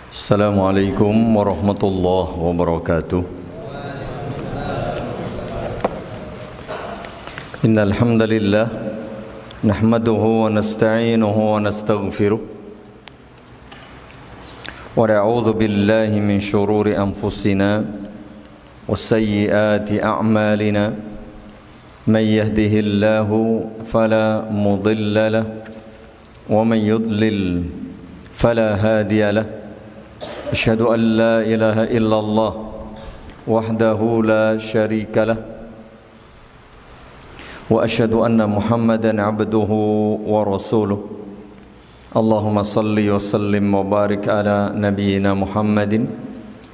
Assalamualaikum warahmatullahi wabarakatuh. Innal hamdalillah nahmaduhu wa nasta'inuhu wa nastaghfiruh wa na'udzu billahi min shururi anfusina wa sayyiati a'malina man yahdihillahu fala mudilla lahu wa man yudlil fala hadiya lahu. Asyhadu an la ilaha illallah wahdahu la syarika lah wa asyhadu anna Muhammadan abduhu wa rasuluh. Allahumma salli wa sallim wa barik ala nabiyyina Muhammadin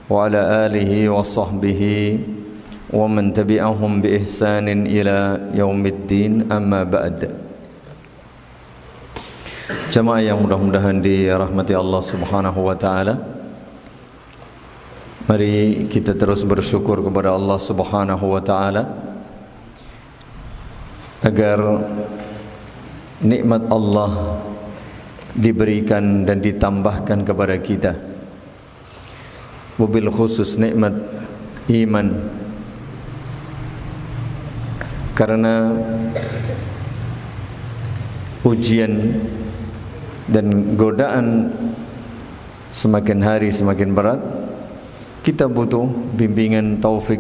wa ala alihi wa sahbihi wa man tabi'ahum bi ihsanin ila yaumiddin, amma ba'd. Jamaah yang mudah-mudahan dirahmati Allah Subhanahu wa taala, mari kita terus bersyukur kepada Allah Subhanahu wa taala agar nikmat Allah diberikan dan ditambahkan kepada kita, wabil khusus nikmat iman, karena ujian dan godaan semakin hari semakin berat. Kita butuh bimbingan taufik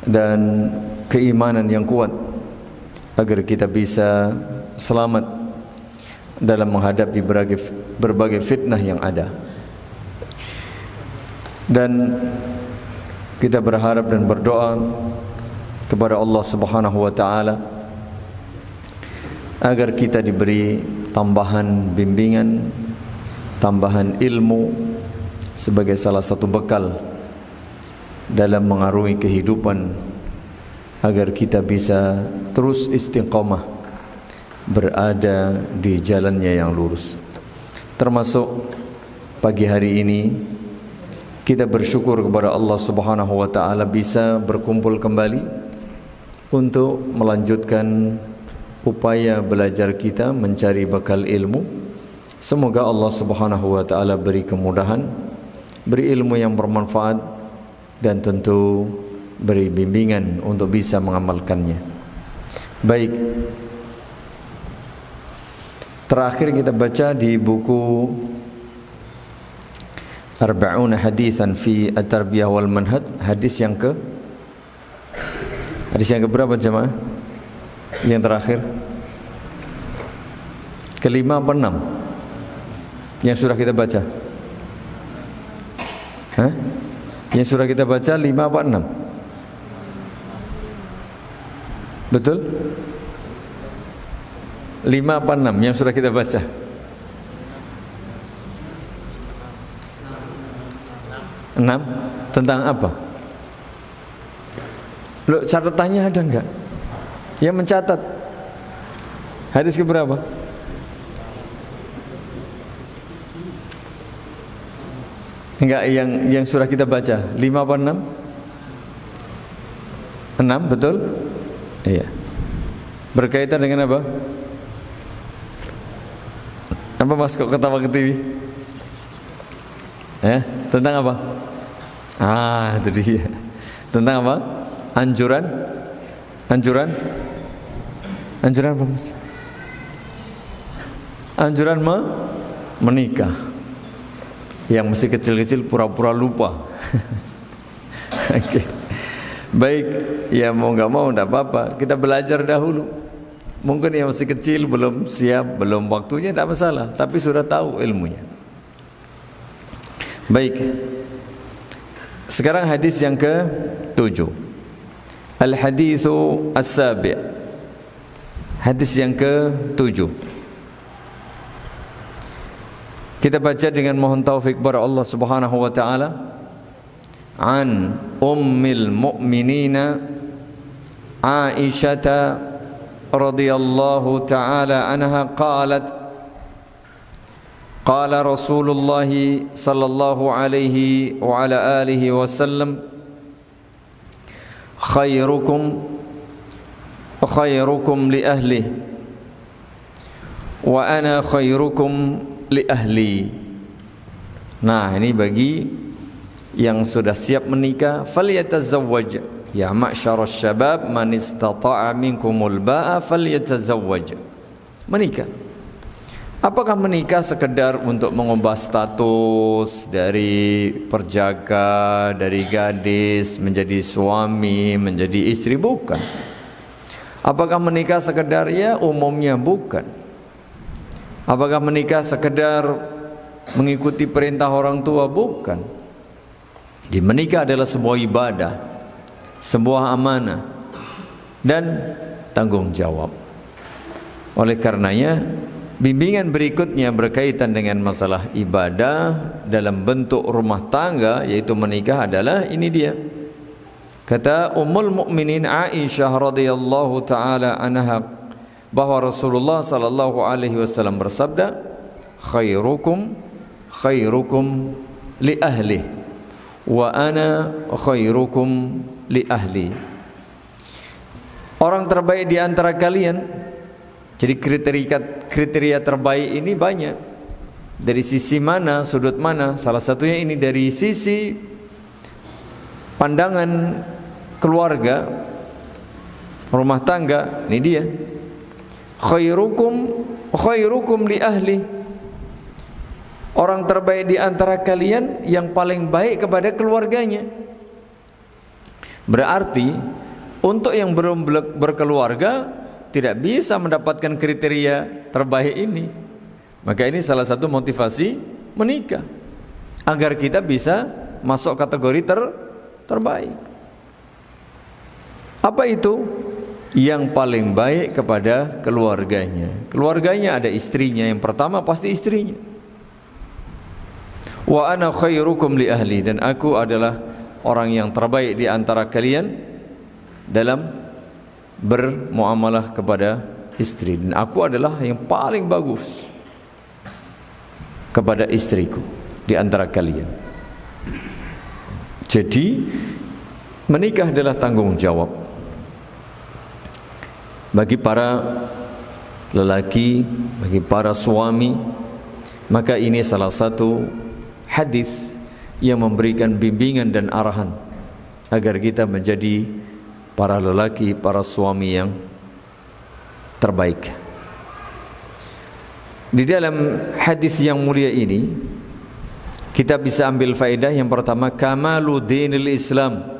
dan keimanan yang kuat agar kita bisa selamat dalam menghadapi berbagai fitnah yang ada. Dan kita berharap dan berdoa kepada Allah Subhanahu wa taala agar kita diberi tambahan bimbingan, tambahan ilmu sebagai salah satu bekal dalam mengarungi kehidupan, agar kita bisa terus istiqamah berada di jalannya yang lurus. Termasuk pagi hari ini kita bersyukur kepada Allah Subhanahu wa taala bisa berkumpul kembali untuk melanjutkan upaya belajar kita mencari bekal ilmu. Semoga Allah Subhanahu wa taala beri kemudahan, beri ilmu yang bermanfaat, dan tentu beri bimbingan untuk bisa mengamalkannya. Baik, terakhir kita baca di buku Arba'una Hadisan fi At-Tarbiyah wal Manhaj, hadis yang berapa jemaah? Yang terakhir kelima apa enam yang sudah kita baca? Yang sudah kita baca 5 apa 6? Betul? 5 apa 6 yang sudah kita baca? 6? Tentang apa? Loh, catatannya ada enggak? Yang mencatat hadis keberapa? Enggak, yang sudah kita baca 5 apa 6? 6, betul? Iya. Berkaitan dengan apa? Apa Mas kok ketawa ke TV? Tentang apa? Itu dia. Tentang apa? Anjuran apa Mas? Anjuran menikah. Yang masih kecil-kecil pura-pura lupa. Oke. Baik, ya mau nggak mau nggak apa-apa, kita belajar dahulu. Mungkin yang masih kecil belum siap, belum waktunya, tidak masalah, tapi sudah tahu ilmunya. Baik, sekarang hadis yang ke-7, Al-Hadithu As-Sabi', hadis yang ke-7. Kita baca dengan mohon taufik kepada Allah Subhanahu wa taala. An ummil mu'minina Aisyah radhiyallahu taala anha qalat qala Rasulullah sallallahu alaihi wa ala alihi wasallam khairukum li ahli wa ana khairukum li ahli. Nah, ini bagi yang sudah siap menikah, falyatazawwaj. Ya ma'syarasy syabab man istata'a minkumul ba'a falyatazawwaj. Menikah. Apakah menikah sekedar untuk mengubah status dari perjaka, dari gadis menjadi suami, menjadi istri? Bukan. Apakah menikah sekedar ya umumnya? Bukan. Apakah menikah sekedar mengikuti perintah orang tua? Bukan. Menikah adalah sebuah ibadah, sebuah amanah dan tanggung jawab. Oleh karenanya, bimbingan berikutnya berkaitan dengan masalah ibadah dalam bentuk rumah tangga, yaitu menikah, adalah ini dia. Kata Ummul Mukminin Aisyah radhiyallahu taala anha bahwa Rasulullah sallallahu alaihi wasallam bersabda, khairukum li ahli wa ana khairukum li ahli. Orang terbaik di antara kalian. Jadi kriteria terbaik ini banyak. Dari sisi mana, sudut mana? Salah satunya ini dari sisi pandangan keluarga, rumah tangga. Ini dia. Khairukum li ahli. Orang terbaik di antara kalian yang paling baik kepada keluarganya. Berarti untuk yang belum berkeluarga tidak bisa mendapatkan kriteria terbaik ini. Maka ini salah satu motivasi menikah, agar kita bisa masuk kategori terbaik. Apa itu? Yang paling baik kepada keluarganya. Keluarganya ada istrinya, yang pertama pasti istrinya. Wa ana khairukum li ahli, dan aku adalah orang yang terbaik di antara kalian dalam bermuamalah kepada istri, dan aku adalah yang paling bagus kepada istriku di antara kalian. Jadi menikah adalah tanggung jawab bagi para lelaki, bagi para suami. Maka ini salah satu hadis yang memberikan bimbingan dan arahan agar kita menjadi para lelaki, para suami yang terbaik. Di dalam hadis yang mulia ini kita bisa ambil faedah yang pertama, kamalu dinil Islam,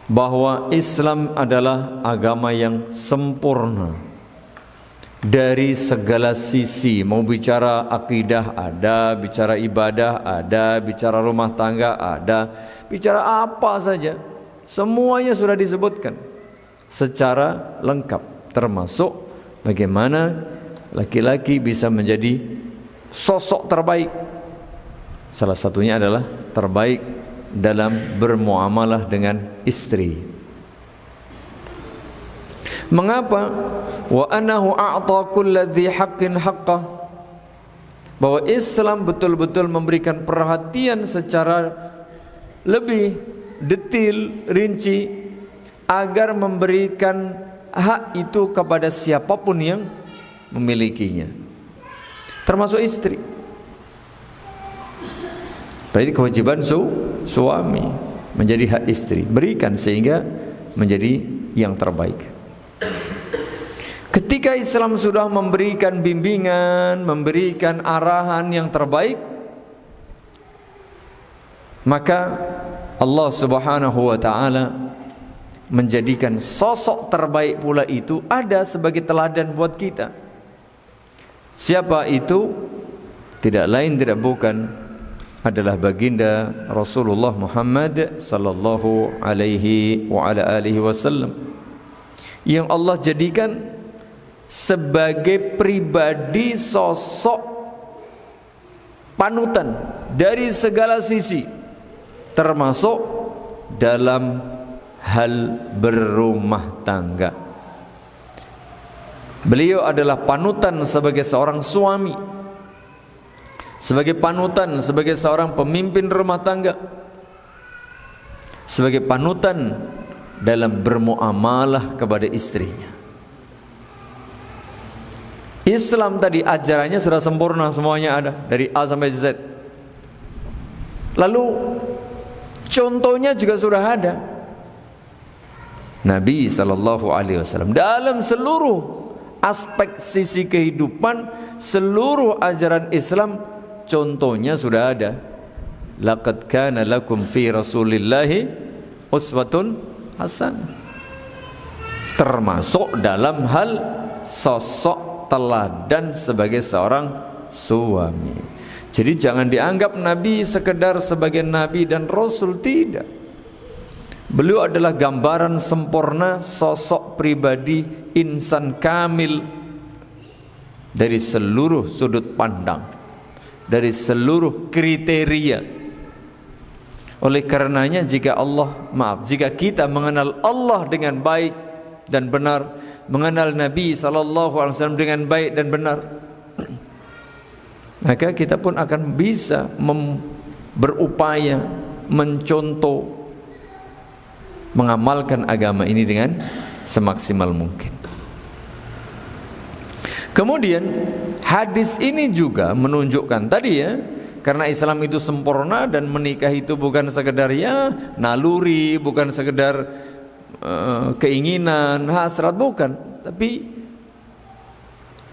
bahwa Islam adalah agama yang sempurna dari segala sisi. Mau bicara akidah ada, bicara ibadah ada, bicara rumah tangga ada, bicara apa saja, semuanya sudah disebutkan secara lengkap, termasuk bagaimana laki-laki bisa menjadi sosok terbaik. Salah satunya adalah terbaik dalam bermuamalah dengan istri. Mengapa? Wa annahu a'ta kulli dzi haqqin haqqah, bahwa Islam betul-betul memberikan perhatian secara lebih detil, rinci, agar memberikan hak itu kepada siapapun yang memilikinya, termasuk istri. Berarti kewajiban suami menjadi hak istri, berikan sehingga menjadi yang terbaik. Ketika Islam sudah memberikan bimbingan, memberikan arahan yang terbaik, maka Allah Subhanahu wa ta'ala menjadikan sosok terbaik pula itu ada sebagai teladan buat kita. Siapa itu? Tidak lain tidak bukan adalah baginda Rasulullah Muhammad sallallahu alaihi wa ala alihi wasallam, yang Allah jadikan sebagai pribadi, sosok panutan dari segala sisi, termasuk dalam hal berumah tangga. Beliau adalah panutan sebagai seorang suami, sebagai panutan sebagai seorang pemimpin rumah tangga, sebagai panutan dalam bermuamalah kepada istrinya. Islam tadi ajarannya sudah sempurna, semuanya ada dari A sampai Z. Lalu contohnya juga sudah ada. Nabi SAW dalam seluruh aspek sisi kehidupan, seluruh ajaran Islam, contohnya sudah ada. Laqad kana lakum fi Rasulillahi uswatun hasanah. Termasuk dalam hal sosok teladan sebagai seorang suami. Jadi jangan dianggap Nabi sekedar sebagai Nabi dan Rasul, tidak. Beliau adalah gambaran sempurna sosok pribadi insan kamil dari seluruh sudut pandang, dari seluruh kriteria. Oleh karenanya jika kita mengenal Allah dengan baik dan benar, mengenal Nabi SAW dengan baik dan benar, maka kita pun akan bisa berupaya mencontoh, mengamalkan agama ini dengan semaksimal mungkin. Kemudian hadis ini juga menunjukkan tadi ya, karena Islam itu sempurna dan menikah itu bukan sekedar ya naluri, bukan sekedar keinginan, hasrat, bukan, tapi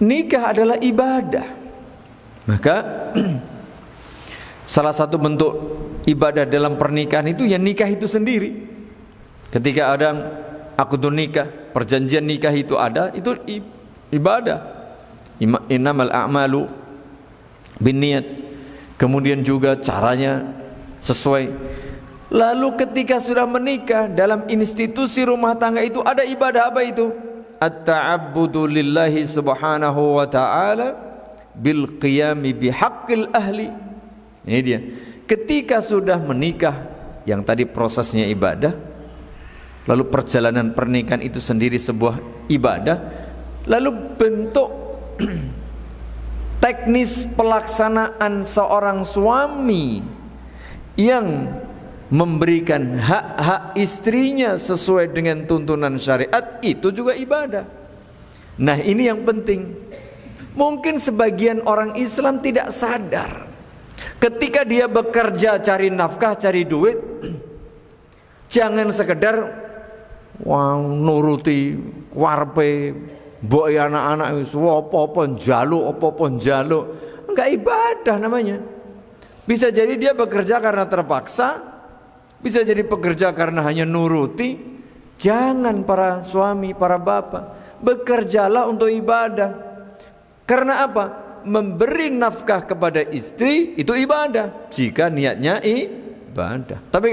nikah adalah ibadah. Maka salah satu bentuk ibadah dalam pernikahan itu ya nikah itu sendiri. Ketika ada akdun nikah, perjanjian nikah itu ada, itu ibadah. Innamal a'malu binniyat. Kemudian juga caranya sesuai. Lalu ketika sudah menikah, dalam institusi rumah tangga itu ada ibadah apa itu? At-ta'abbudu lillahi subhanahu wa ta'ala bil qiyami bihaqqil ahli. Ini dia. Ketika sudah menikah, yang tadi prosesnya ibadah, lalu perjalanan pernikahan itu sendiri sebuah ibadah, lalu bentuk teknis pelaksanaan seorang suami yang memberikan hak-hak istrinya sesuai dengan tuntunan syariat, itu juga ibadah. Nah ini yang penting. Mungkin sebagian orang Islam tidak sadar, ketika dia bekerja cari nafkah, cari duit, jangan sekedar nuruti karepe mbok anak-anak wis apa-apa njaluk, enggak ibadah namanya. Bisa jadi dia bekerja karena terpaksa, bisa jadi bekerja karena hanya nuruti. Jangan para suami, para bapak, bekerjalah untuk ibadah. Karena apa? Memberi nafkah kepada istri itu ibadah jika niatnya ibadah. Tapi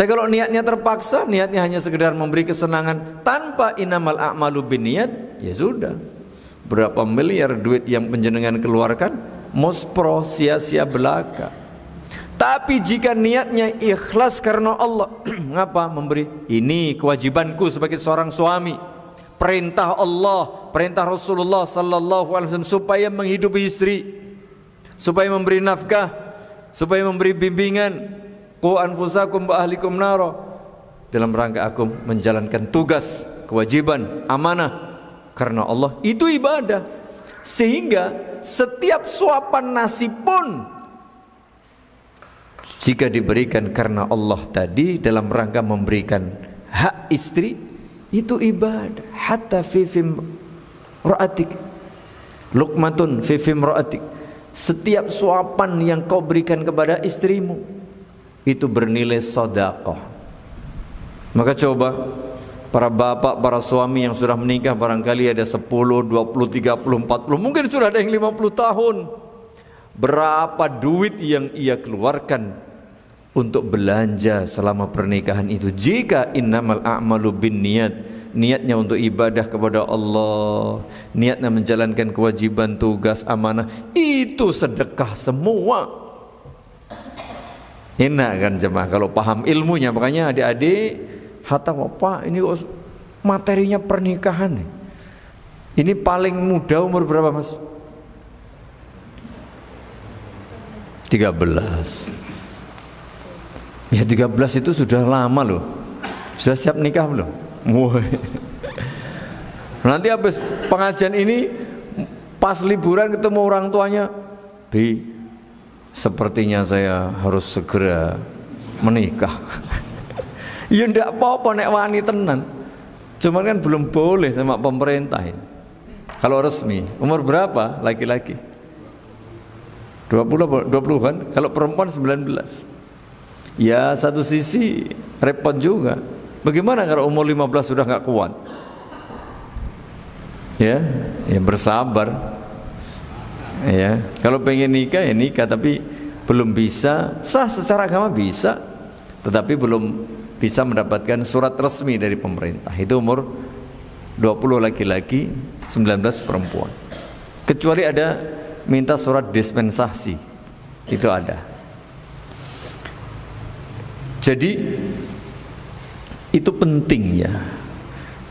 kalau niatnya terpaksa, niatnya hanya sekedar memberi kesenangan tanpa innamal a'malu binniyat, ya sudah. Berapa miliar duit yang penjenengan keluarkan, mospro, sia-sia belaka. Tapi jika niatnya ikhlas karena Allah, ngapa memberi? Ini kewajibanku sebagai seorang suami. Perintah Allah, perintah Rasulullah sallallahu alaihi wasallam supaya menghidupi istri, supaya memberi nafkah, supaya memberi bimbingan. Qu anfusakum wa ahlikum nara, dalam rangka aku menjalankan tugas, kewajiban, amanah karena Allah, itu ibadah. Sehingga setiap suapan nasi pun jika diberikan karena Allah tadi dalam rangka memberikan hak istri, itu ibadah. Hatta fi ra'atik luqmatun fi ra'atik, setiap suapan yang kau berikan kepada istrimu itu bernilai sedekah. Maka coba para bapak, para suami yang sudah menikah, barangkali ada 10, 20, 30, 40, mungkin sudah ada yang 50 tahun. Berapa duit yang ia keluarkan untuk belanja selama pernikahan itu? Jika innamal a'malu binniyat, niatnya untuk ibadah kepada Allah, niatnya menjalankan kewajiban, tugas, amanah, itu sedekah semua. Enak kan jemaah kalau paham ilmunya. Makanya adik-adik hatta Pak, ini materinya pernikahan. Ini paling muda umur berapa mas? 13. Ya 13 itu sudah lama loh. Sudah siap nikah belum? Nanti habis pengajian ini pas liburan ketemu orang tuanya, Bi, sepertinya saya harus segera menikah. Ya ndak apa-apa nek wani tenan. Cuman kan belum boleh sama pemerintah ini. Kalau resmi, umur berapa laki-laki? 20-an, kalau perempuan 19. Ya satu sisi repot juga. Bagaimana kalau umur 15 sudah nggak kuat? Ya bersabar. Ya, kalau pengen nikah ya nikah, tapi belum bisa sah secara agama bisa, tetapi belum bisa mendapatkan surat resmi dari pemerintah. Itu umur 20 laki-laki, 19 perempuan. Kecuali ada minta surat dispensasi, itu ada. Jadi itu penting ya.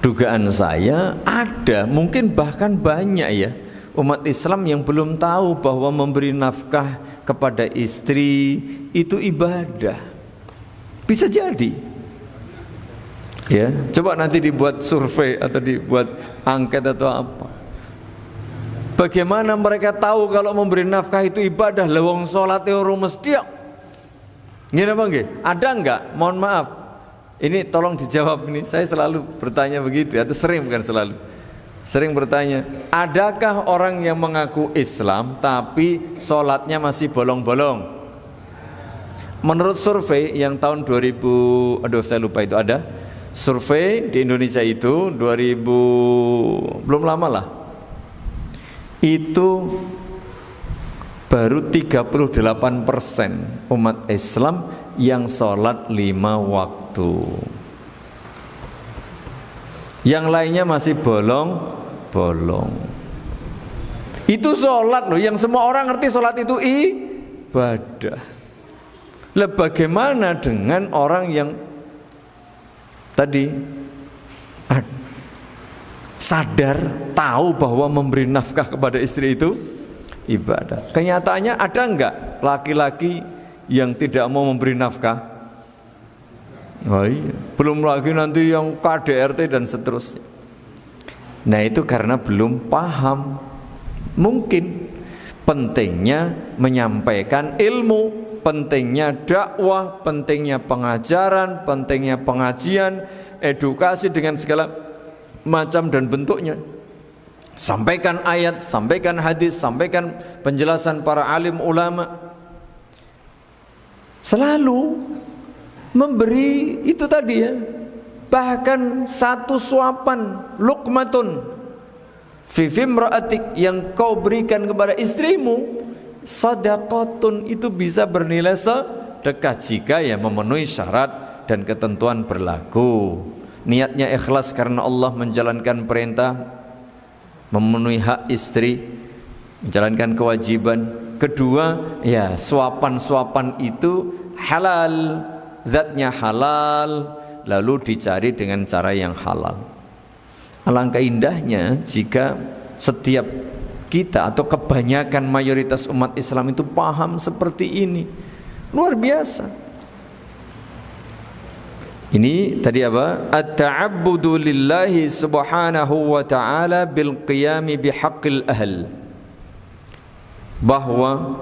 Dugaan saya ada, mungkin bahkan banyak ya, umat Islam yang belum tahu bahwa memberi nafkah kepada istri itu ibadah. Bisa jadi. Ya, coba nanti dibuat survei atau dibuat angket atau apa. Bagaimana mereka tahu kalau memberi nafkah itu ibadah? Lewong salat urung mesti. Ngene apa nggih? Ada enggak? Mohon maaf. Ini tolong dijawab ini. Saya selalu bertanya begitu, atau sering, bukan selalu. Sering bertanya, adakah orang yang mengaku Islam tapi sholatnya masih bolong-bolong? Menurut survei yang tahun 2000, saya lupa itu ada survei di Indonesia itu 2000, belum lama lah. Itu baru 38% umat Islam yang sholat 5 waktu. Yang lainnya masih bolong-bolong. Itu sholat loh, yang semua orang ngerti sholat itu ibadah. Lah bagaimana dengan orang yang tadi sadar, tahu bahwa memberi nafkah kepada istri itu ibadah? Kenyataannya ada enggak laki-laki yang tidak mau memberi nafkah? Oh iya. Belum lagi nanti yang KDRT dan seterusnya. Nah itu karena belum paham. Mungkin pentingnya menyampaikan ilmu, pentingnya dakwah, pentingnya pengajaran, pentingnya pengajian, edukasi dengan segala macam dan bentuknya. Sampaikan ayat, sampaikan hadis, sampaikan penjelasan para alim ulama. Selalu memberi itu tadi ya. Bahkan satu suapan, luqmatun fi fimra'atik, yang kau berikan kepada istrimu, sadaqatun, itu bisa bernilai sedekah jika ya memenuhi syarat dan ketentuan berlaku. Niatnya ikhlas karena Allah, menjalankan perintah, memenuhi hak istri, menjalankan kewajiban. Kedua, ya suapan-suapan itu halal, zatnya halal, lalu dicari dengan cara yang halal. Alangkah indahnya jika setiap kita atau kebanyakan mayoritas umat Islam itu paham seperti ini. Luar biasa. Ini tadi apa? At-ta'abbudu lillahi subhanahu wa ta'ala bil qiyami bihaqqil ahl. Bahwa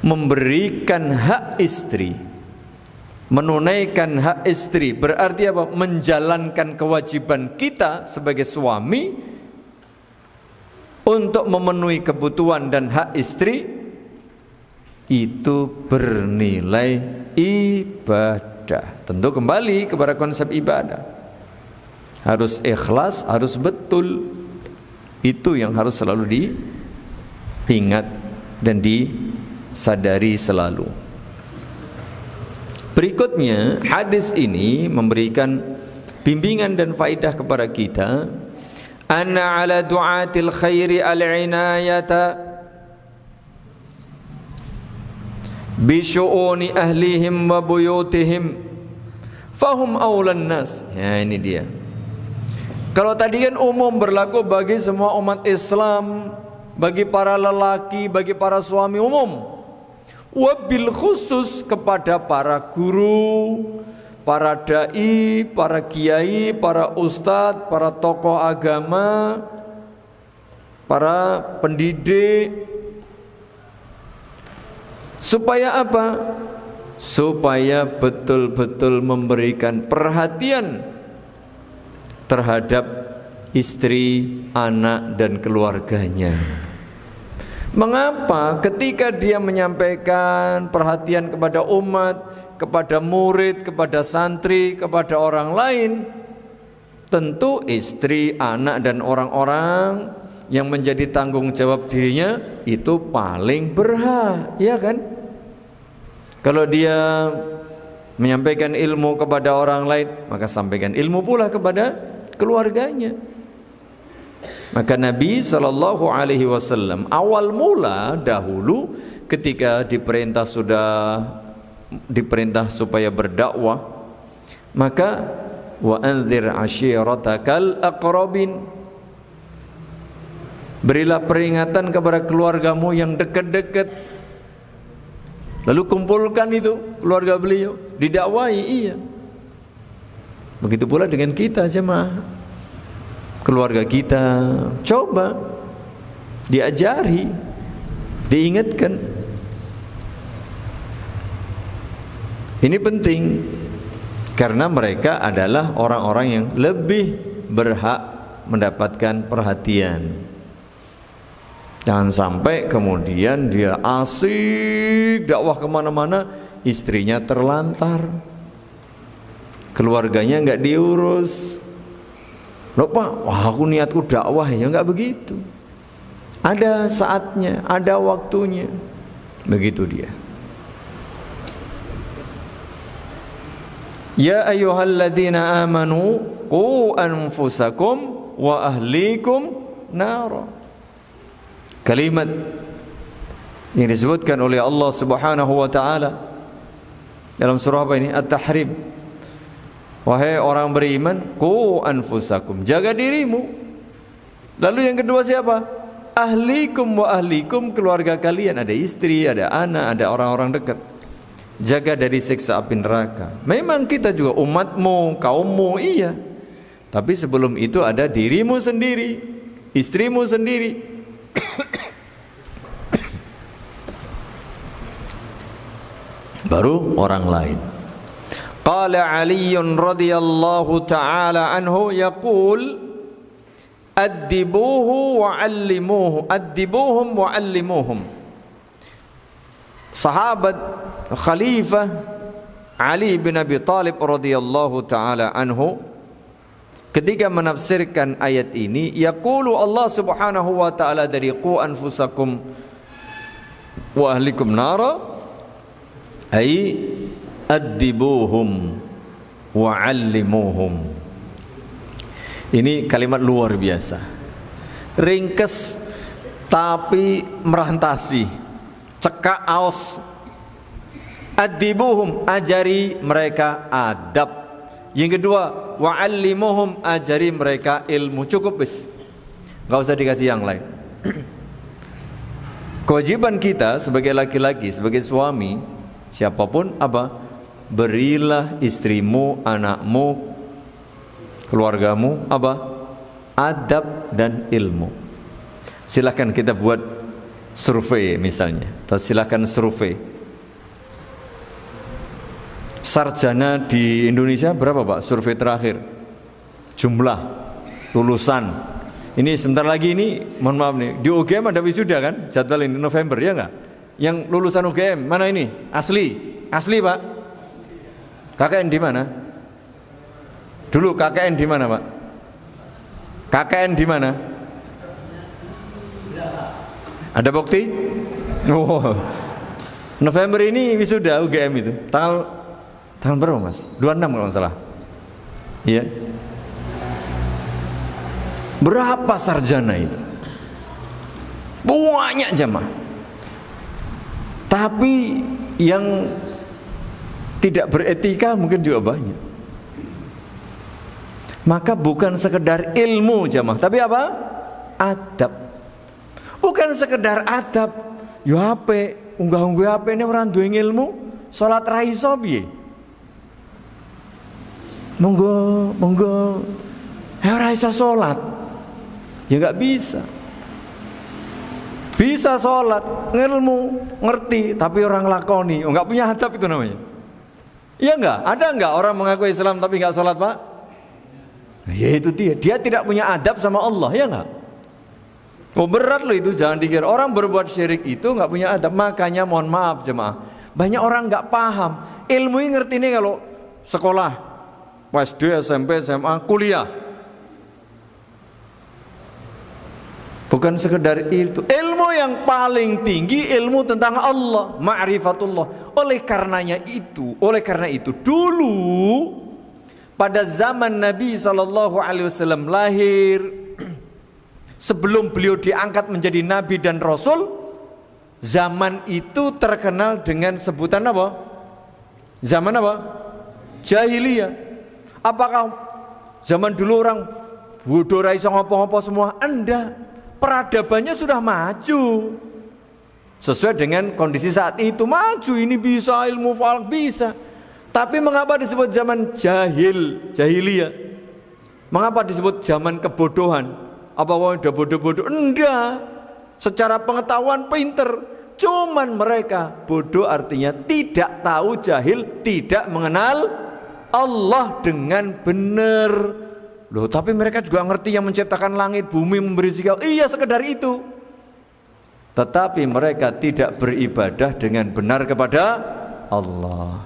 memberikan hak istri, menunaikan hak istri, berarti apa? Menjalankan kewajiban kita sebagai suami untuk memenuhi kebutuhan dan hak istri, itu bernilai ibadah. Tentu kembali kepada konsep ibadah, harus ikhlas, harus betul. Itu yang harus selalu diingat dan disadari selalu. Berikutnya, hadis ini memberikan bimbingan dan faidah kepada kita. Anna ala du'atil khairi al-inayata bi syu'uni ahlihim wa buyutihim fahum awlan nas. Ya, ini dia. Kalau tadi kan umum berlaku bagi semua umat Islam, bagi para lelaki, bagi para suami umum. Wabil khusus kepada para guru, para dai, para kiai, para ustadz, para tokoh agama, para pendidik. Supaya apa? Supaya betul-betul memberikan perhatian terhadap istri, anak, dan keluarganya. Mengapa ketika dia menyampaikan perhatian kepada umat, kepada murid, kepada santri, kepada orang lain, tentu istri, anak, dan orang-orang yang menjadi tanggung jawab dirinya itu paling berhak, ya kan? Kalau dia menyampaikan ilmu kepada orang lain, maka sampaikan ilmu pula kepada keluarganya. Maka Nabi SAW awal mula dahulu ketika diperintah supaya berdakwah, maka wa anzir ashiratakal aqrabin, berilah peringatan kepada keluargamu yang dekat-dekat. Lalu kumpulkan itu keluarga beliau, didakwai, iya. Begitu pula dengan kita jemaah. Keluarga kita coba diajari, diingatkan. Ini penting karena mereka adalah orang-orang yang lebih berhak mendapatkan perhatian. Jangan sampai kemudian dia asik dakwah kemana-mana, istrinya terlantar, keluarganya nggak diurus. Loh Pak, wah aku niatku dakwah, ya nggak begitu. Ada saatnya, ada waktunya. Begitu dia. Ya ayyuhalladzina amanu qu anfusakum wa ahlikum nara. Kalimat yang disebutkan oleh Allah Subhanahu wa taala dalam surah apa ini? At-Tahrim. Wahai orang beriman, qu anfusakum, jaga dirimu. Lalu yang kedua siapa? Ahlikum wa ahlikum, keluarga kalian, ada istri, ada anak, ada orang-orang dekat. Jaga dari siksa api neraka. Memang kita juga umatmu, kaummu, iya. Tapi sebelum itu ada dirimu sendiri, istrimu sendiri. Baru orang lain. Qala Ali radhiyallahu ta'ala anhu yaqul addibuhu wa 'allimuhu, addibuhum wa 'allimuhum. Sahabat Khalifah Ali bin Abi Thalib radhiyallahu ta'ala anhu ketika menafsirkan ayat ini, yaqulu Allah Subhanahu wa ta'ala dari qu anfusakum wa ahlikum nara, ay addibuhum wa 'allimuhum. Ini kalimat luar biasa, ringkes tapi merantasi, cekak aus. Addibuhum, ajari mereka adab. Yang kedua, wa 'allimuhum, ajari mereka ilmu. Cukup bis, gak usah dikasih yang lain. Kewajiban kita sebagai laki-laki, sebagai suami, siapapun apa? Berilah istrimu, anakmu, keluargamu apa? Adab dan ilmu. Silahkan kita buat survei misalnya, atau silahkan survei. Sarjana di Indonesia berapa Pak? Survei terakhir, jumlah lulusan. Ini sebentar lagi ini, mohon maaf nih, di UGM ada wisuda kan? Jadwal ini November, ya enggak? Yang lulusan UGM mana ini? Asli Pak. KKN di mana? Dulu KKN di mana, Pak? KKN di mana? Ada bukti? Oh. November ini wisuda UGM itu. Tanggal berapa, Mas? 26 kalau nggak salah. Iya. Berapa sarjana itu? Banyak jemaah. Tapi yang tidak beretika mungkin juga banyak. Maka bukan sekedar ilmu jamaah, tapi apa? Adab. Bukan sekedar adab. Yo ape, unggah-unggah ape ini orang duwe ilmu, salat ra iso piye? Monggo. Ora iso salat. Ya enggak bisa. Bisa sholat, ngilmu, ngerti, tapi orang lakoni, nggak punya adab itu namanya. Iya nggak? Ada nggak orang mengaku Islam tapi nggak sholat, Pak? Ya itu dia tidak punya adab sama Allah, ya nggak? Oh berat loh itu, jangan dikira orang berbuat syirik itu nggak punya adab. Makanya mohon maaf jemaah, banyak orang nggak paham ilmu ini. Ngerti nih kalau sekolah, SD, SMP, SMA, kuliah. Bukan sekedar itu, ilmu yang paling tinggi ilmu tentang Allah, ma'rifatullah. Oleh karena itu dulu pada zaman Nabi SAW lahir, sebelum beliau diangkat menjadi Nabi dan Rasul, zaman itu terkenal dengan sebutan apa? Zaman apa? Jahiliyah. Apakah zaman dulu orang bodoh ra iso ngopo-ngopo semua? Enggak. Peradabannya sudah maju sesuai dengan kondisi saat itu, maju. Ini bisa, ilmu falak bisa. Tapi mengapa disebut zaman jahiliyah? Mengapa disebut zaman kebodohan? Apa udah bodoh-bodoh? Enggak. Secara pengetahuan pinter, cuman mereka bodoh artinya tidak tahu, jahil, tidak mengenal Allah dengan benar. Loh, tapi mereka juga ngerti yang menciptakan langit, bumi, memberi segala. Iya, sekedar itu. Tetapi mereka tidak beribadah dengan benar kepada Allah.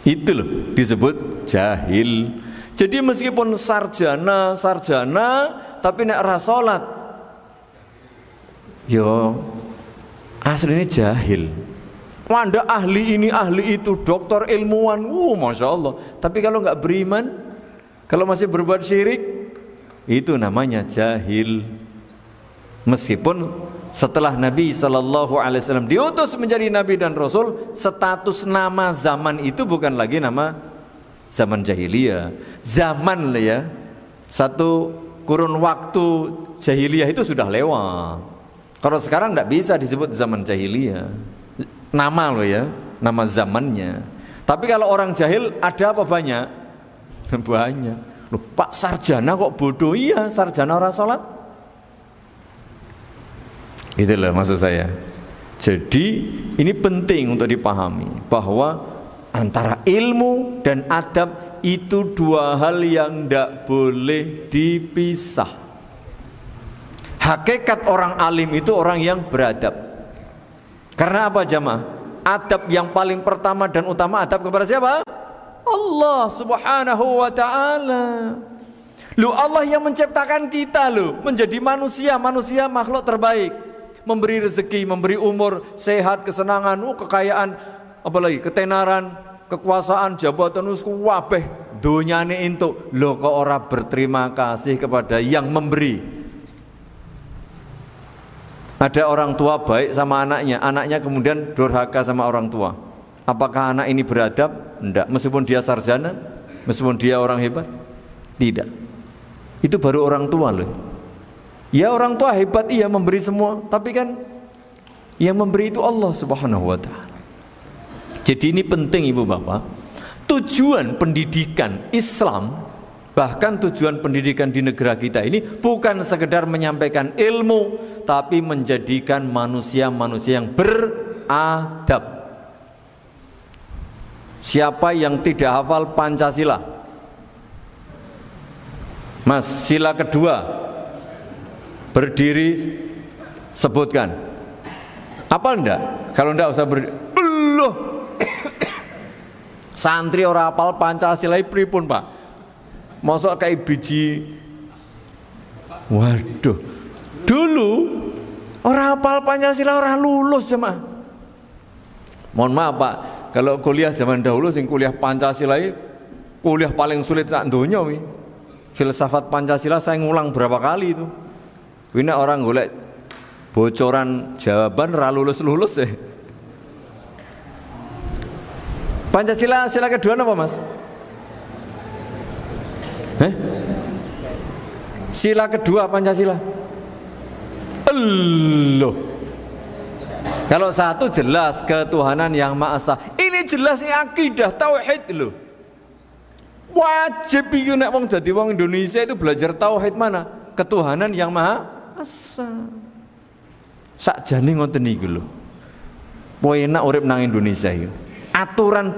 Itu loh disebut jahil. Jadi meskipun sarjana, tapi nek ra salat, yo aslinya jahil. Anda ahli ini, ahli itu, doktor, ilmuwan, masya Allah. Tapi kalau nggak beriman, kalau masih berbuat syirik, itu namanya jahil. Meskipun setelah Nabi SAW diutus menjadi Nabi dan Rasul, status nama zaman itu bukan lagi nama zaman jahiliyah. Zaman ya, satu kurun waktu jahiliyah itu sudah lewat. Kalau sekarang tidak bisa disebut zaman jahiliyah. Nama loh ya, nama zamannya. Tapi kalau orang jahil ada apa banyak? Banyak. Loh, Pak sarjana kok bodoh? Iya, sarjana orang sholat. Itulah maksud saya. Jadi ini penting untuk dipahami bahwa antara ilmu dan adab itu dua hal yang tidak boleh dipisah. Hakikat orang alim itu orang yang beradab. Karena apa jamaah? Adab yang paling pertama dan utama adab kepada siapa? Allah subhanahu wa ta'ala. Loh, Allah yang menciptakan kita loh, menjadi manusia makhluk terbaik, memberi rezeki, memberi umur, sehat, kesenangan, kekayaan, apalagi ketenaran, kekuasaan, jabatan, wabeh dunyane entuk. Loh kok ora berterima kasih kepada yang memberi? Ada orang tua baik sama anaknya kemudian durhaka sama orang tua. Apakah anak ini beradab? Tidak. Meskipun dia sarjana, meskipun dia orang hebat, tidak. Itu baru orang tua loh. Ya orang tua hebat iya, memberi semua, tapi kan yang memberi itu Allah subhanahu wa ta'ala. Jadi ini penting ibu bapak. Tujuan pendidikan Islam, bahkan tujuan pendidikan di negara kita ini bukan sekedar menyampaikan ilmu, tapi menjadikan manusia-manusia yang beradab. Siapa yang tidak hafal Pancasila? Mas, sila kedua berdiri sebutkan. Hafal enggak? Kalau enggak usah berdiri. Loh. Santri ora hafal Pancasila pripun, Pak? Mosok kayak biji. Waduh. Dulu orang hafal Pancasila orang lulus jemaah. Mohon maaf Pak, kalau kuliah zaman dahulu sing kuliah Pancasila kuliah paling sulit sak donya wi. Filsafat Pancasila saya ngulang berapa kali itu. Wina orang golek bocoran jawaban ra lulus-lulus ya. Pancasila sila kedua apa Mas? Sila kedua Pancasila. Loh. Kalau satu jelas ketuhanan yang Maha Esa. Ini jelas ini akidah tauhid loh. Wajib iki nek wong dadi wong Indonesia itu belajar tauhid mana? Ketuhanan yang Maha Esa. Sakjane ngoten niku lho. Enak urip nang Indonesia iki. Aturan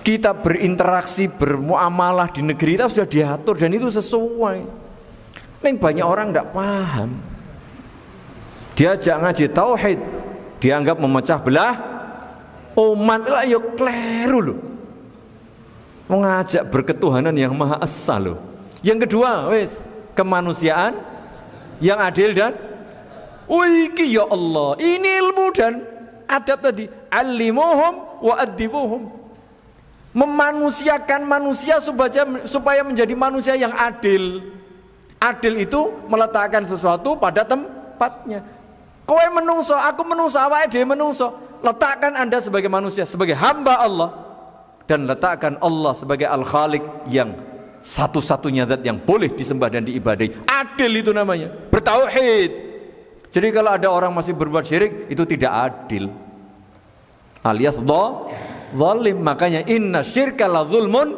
kita berinteraksi, bermuamalah di negeri kita sudah diatur dan itu sesuai. Ning banyak orang enggak paham. Diajak ngaji tauhid, dianggap memecah belah umat. Lah yo kleru lho. Mengajak berketuhanan yang Maha Esa lho. Yang kedua, wis kemanusiaan yang adil dan iki ya Allah, ini ilmu dan adab tadi. Alimuhum wa adibuhum. Memanusiakan manusia supaya menjadi manusia yang adil. Adil itu meletakkan sesuatu pada tempatnya. Kowe menungso, aku menungso, awake dhewe menungso. Letakkan Anda sebagai manusia, sebagai hamba Allah, dan letakkan Allah sebagai Al-Khaliq yang satu-satunya zat yang boleh disembah dan diibadahi. Adil itu namanya, bertauhid. Jadi kalau ada orang masih berbuat syirik, itu tidak adil, alias zalim. Makanya inna syirka la zulmun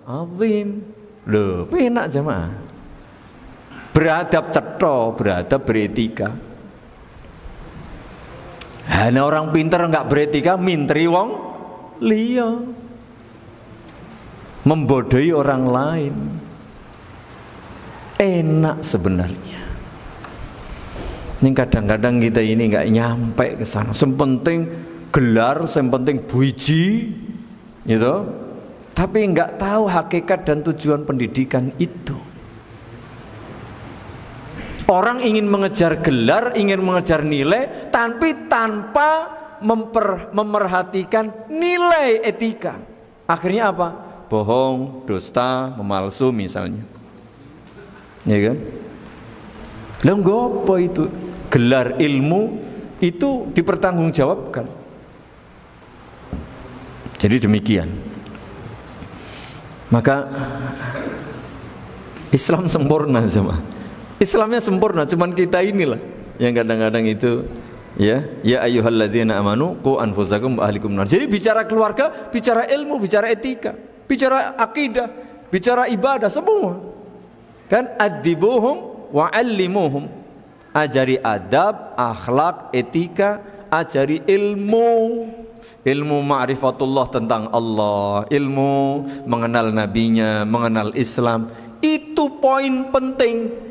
azim. Loh, enak jemaah. Beradab cetha, beradab beretika. Hanya orang pintar enggak beretika, minteri wong liya, membodohi orang lain. Enak sebenarnya. Ini kadang-kadang kita ini nggak nyampe ke sana. Sempenting gelar, sempenting buiji, gitu. Tapi nggak tahu hakikat dan tujuan pendidikan itu. Orang ingin mengejar gelar, ingin mengejar nilai, tapi tanpa memerhatikan nilai etika. Akhirnya apa? Bohong, dusta, memalsu misalnya. Ya kan? Lah ngopo itu? Gelar ilmu itu dipertanggungjawabkan. Jadi demikian. Maka Islam sempurna semua. Islamnya sempurna, cuman kita inilah yang kadang-kadang itu ya ayyuhalladzina amanu qu anfusakum wa ahlikum nar. Jadi bicara keluarga, bicara ilmu, bicara etika, bicara akidah, bicara ibadah semua. Kan adibuhum wa allimuhum. Ajari adab, akhlak, etika, ajari ilmu. Ilmu ma'rifatullah tentang Allah, ilmu mengenal nabinya, mengenal Islam. Itu poin penting.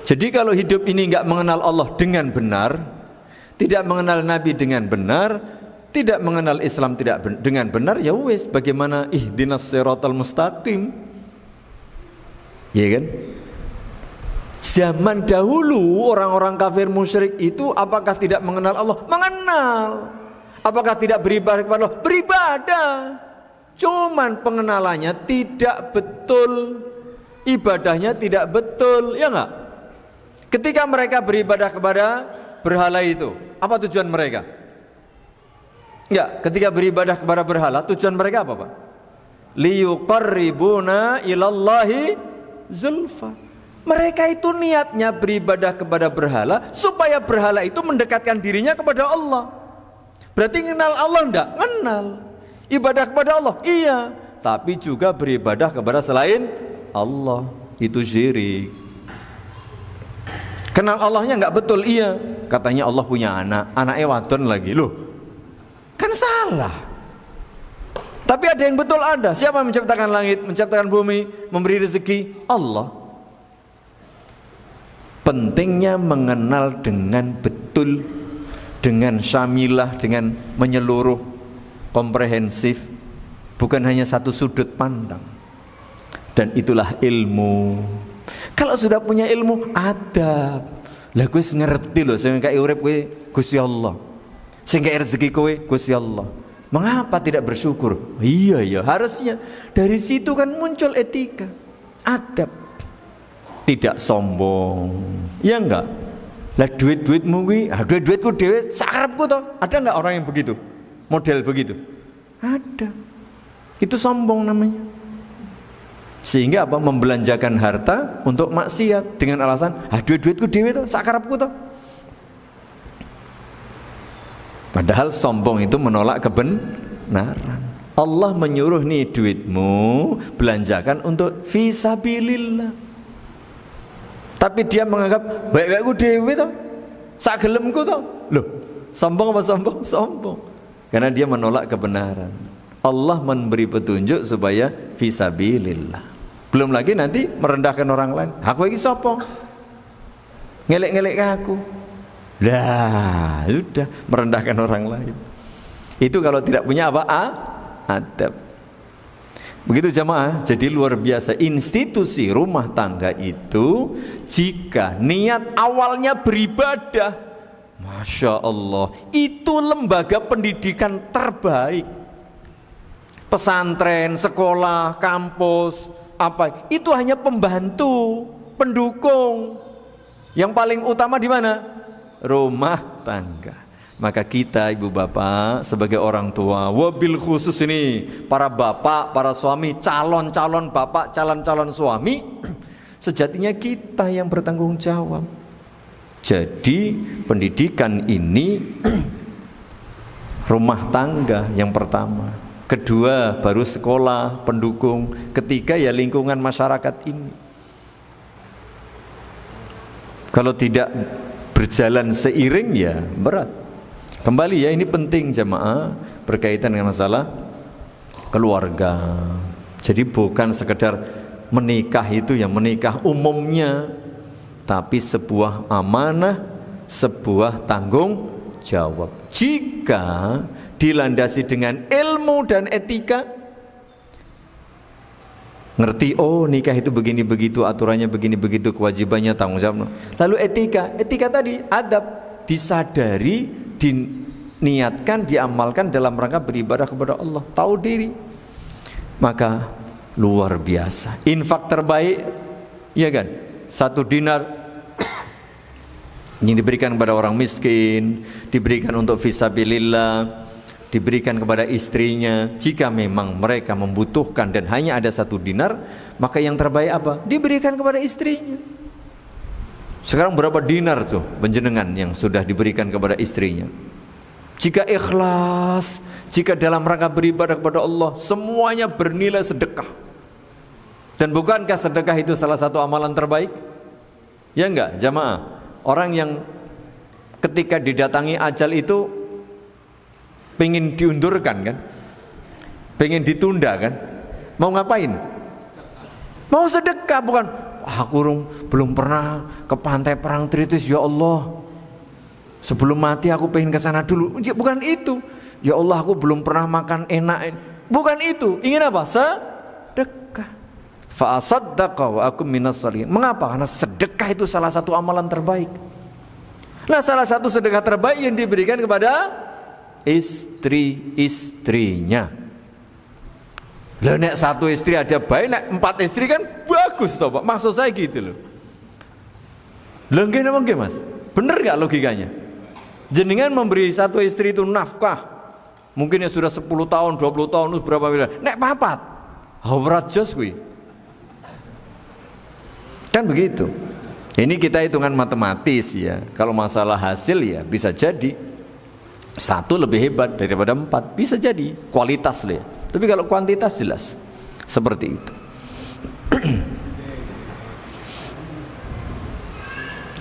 Jadi kalau hidup ini enggak mengenal Allah dengan benar, tidak mengenal nabi dengan benar, tidak mengenal Islam dengan benar, ya wes bagaimana ihdinas siratal mustaqim. Ya kan? Zaman dahulu orang-orang kafir musyrik itu apakah tidak mengenal Allah? Mengenal. Apakah tidak beribadah kepada Allah? Beribadah. Cuman pengenalannya tidak betul, ibadahnya tidak betul, ya enggak? Ketika mereka beribadah kepada berhala itu, apa tujuan mereka? Ya, ketika beribadah kepada berhala, tujuan mereka apa, Pak? Liyuqarribuna ilallahi zulfa. Mereka itu niatnya beribadah kepada berhala supaya berhala itu mendekatkan dirinya kepada Allah. Berarti kenal Allah enggak? Kenal. Ibadah kepada Allah? Iya. Tapi juga beribadah kepada selain Allah, itu syirik. Kenal Allahnya enggak betul? Iya. Katanya Allah punya anak, anaknya wadon lagi. Loh, kan salah. Tapi ada yang betul ada. Siapa yang menciptakan langit, menciptakan bumi, memberi rezeki? Allah. Pentingnya mengenal dengan betul, dengan syamilah, dengan menyeluruh, komprehensif, bukan hanya satu sudut pandang. Dan itulah ilmu. Kalau sudah punya ilmu, adab. Lah kowe ngerti loh, sing kaya urip kowe Gusti Allah, sing kaya rezeki kowe Gusti Allah. Mengapa tidak bersyukur? Iya harusnya. Dari situ kan muncul etika, adab. Tidak sombong, ya enggak? Lah duit-duitmu kuwi, duit-duitku dhewe sakarepku toh. Ada enggak orang yang begitu? Model begitu? Ada. Itu sombong namanya. Sehingga apa? Membelanjakan harta untuk maksiat dengan alasan, duit-duitku dhewe toh, sakarepku toh. Padahal sombong itu menolak kebenaran. Allah menyuruh nih duitmu belanjakan untuk fisabilillah. Tapi dia menganggap baik-baikku dewe toh, sak gelemku toh. Loh, sombong apa sombong? Sombong. Karena dia menolak kebenaran. Allah memberi petunjuk supaya fisabilillah. Belum lagi nanti merendahkan orang lain. Aku iki sapa? Ngelek-ngelek ke aku. Lah, sudah merendahkan orang lain. Itu kalau tidak punya apa? Adab. Begitu jamaah. Jadi luar biasa institusi rumah tangga itu, jika niat awalnya beribadah, Masya Allah, itu lembaga pendidikan terbaik. Pesantren, sekolah, kampus, apa itu hanya pembantu, pendukung. Yang paling utama di mana? Rumah tangga. Maka kita ibu bapak sebagai orang tua, wabil khusus ini para bapak, para suami, calon-calon bapak, calon-calon suami, sejatinya kita yang bertanggung jawab. Jadi pendidikan ini rumah tangga yang pertama, kedua baru sekolah, pendukung, ketiga ya lingkungan masyarakat ini. Kalau tidak berjalan seiring ya berat. Kembali ya, ini penting jamaah berkaitan dengan masalah keluarga. Jadi bukan sekedar menikah itu yang menikah umumnya, tapi sebuah amanah, sebuah tanggung jawab. Jika dilandasi dengan ilmu dan etika, ngerti oh nikah itu begini begitu, aturannya begini begitu, kewajibannya, tanggung jawab. Lalu etika tadi adab, disadari, diniatkan, diamalkan dalam rangka beribadah kepada Allah, tahu diri. Maka luar biasa. Infak terbaik, ya kan? 1 dinar ini diberikan kepada orang miskin, diberikan untuk fisabilillah, diberikan kepada istrinya. Jika memang mereka membutuhkan dan hanya ada 1 dinar, maka yang terbaik apa? Diberikan kepada istrinya. Sekarang berapa dinar tuh penjenengan yang sudah diberikan kepada istrinya? Jika ikhlas, jika dalam rangka beribadah kepada Allah, semuanya bernilai sedekah. Dan bukankah sedekah itu salah satu amalan terbaik? Ya enggak jamaah? Orang yang ketika didatangi ajal itu pengen diundurkan kan? Pengen ditunda kan? Mau ngapain? Mau sedekah, bukan aku belum pernah ke pantai Parangtritis, ya Allah, sebelum mati aku pengen ke sana dulu. Bukan itu. Ya Allah, aku belum pernah makan enak. Bukan itu. Ingin apa? Sedekah. Fa asaddaqa wa akum minas shalihin. Mengapa? Karena sedekah itu salah satu amalan terbaik. Nah, salah satu sedekah terbaik yang diberikan kepada istri-istrinya. Lah nek 1 istri ada baik, nek 4 istri kan bagus toh Pak. Maksud saya gitu loh. Lah nggih napa nggih Mas? Bener gak logikanya? Jenengan memberi 1 istri itu nafkah, mungkin ya sudah 10 tahun, 20 tahun, terus berapa miliar. Nek 4, ora jos kuwi. Kan begitu. Ini kita hitungan matematis ya. Kalau masalah hasil ya bisa jadi 1 lebih hebat daripada 4, bisa jadi kualitas lah ya. Tapi kalau kuantitas jelas seperti itu.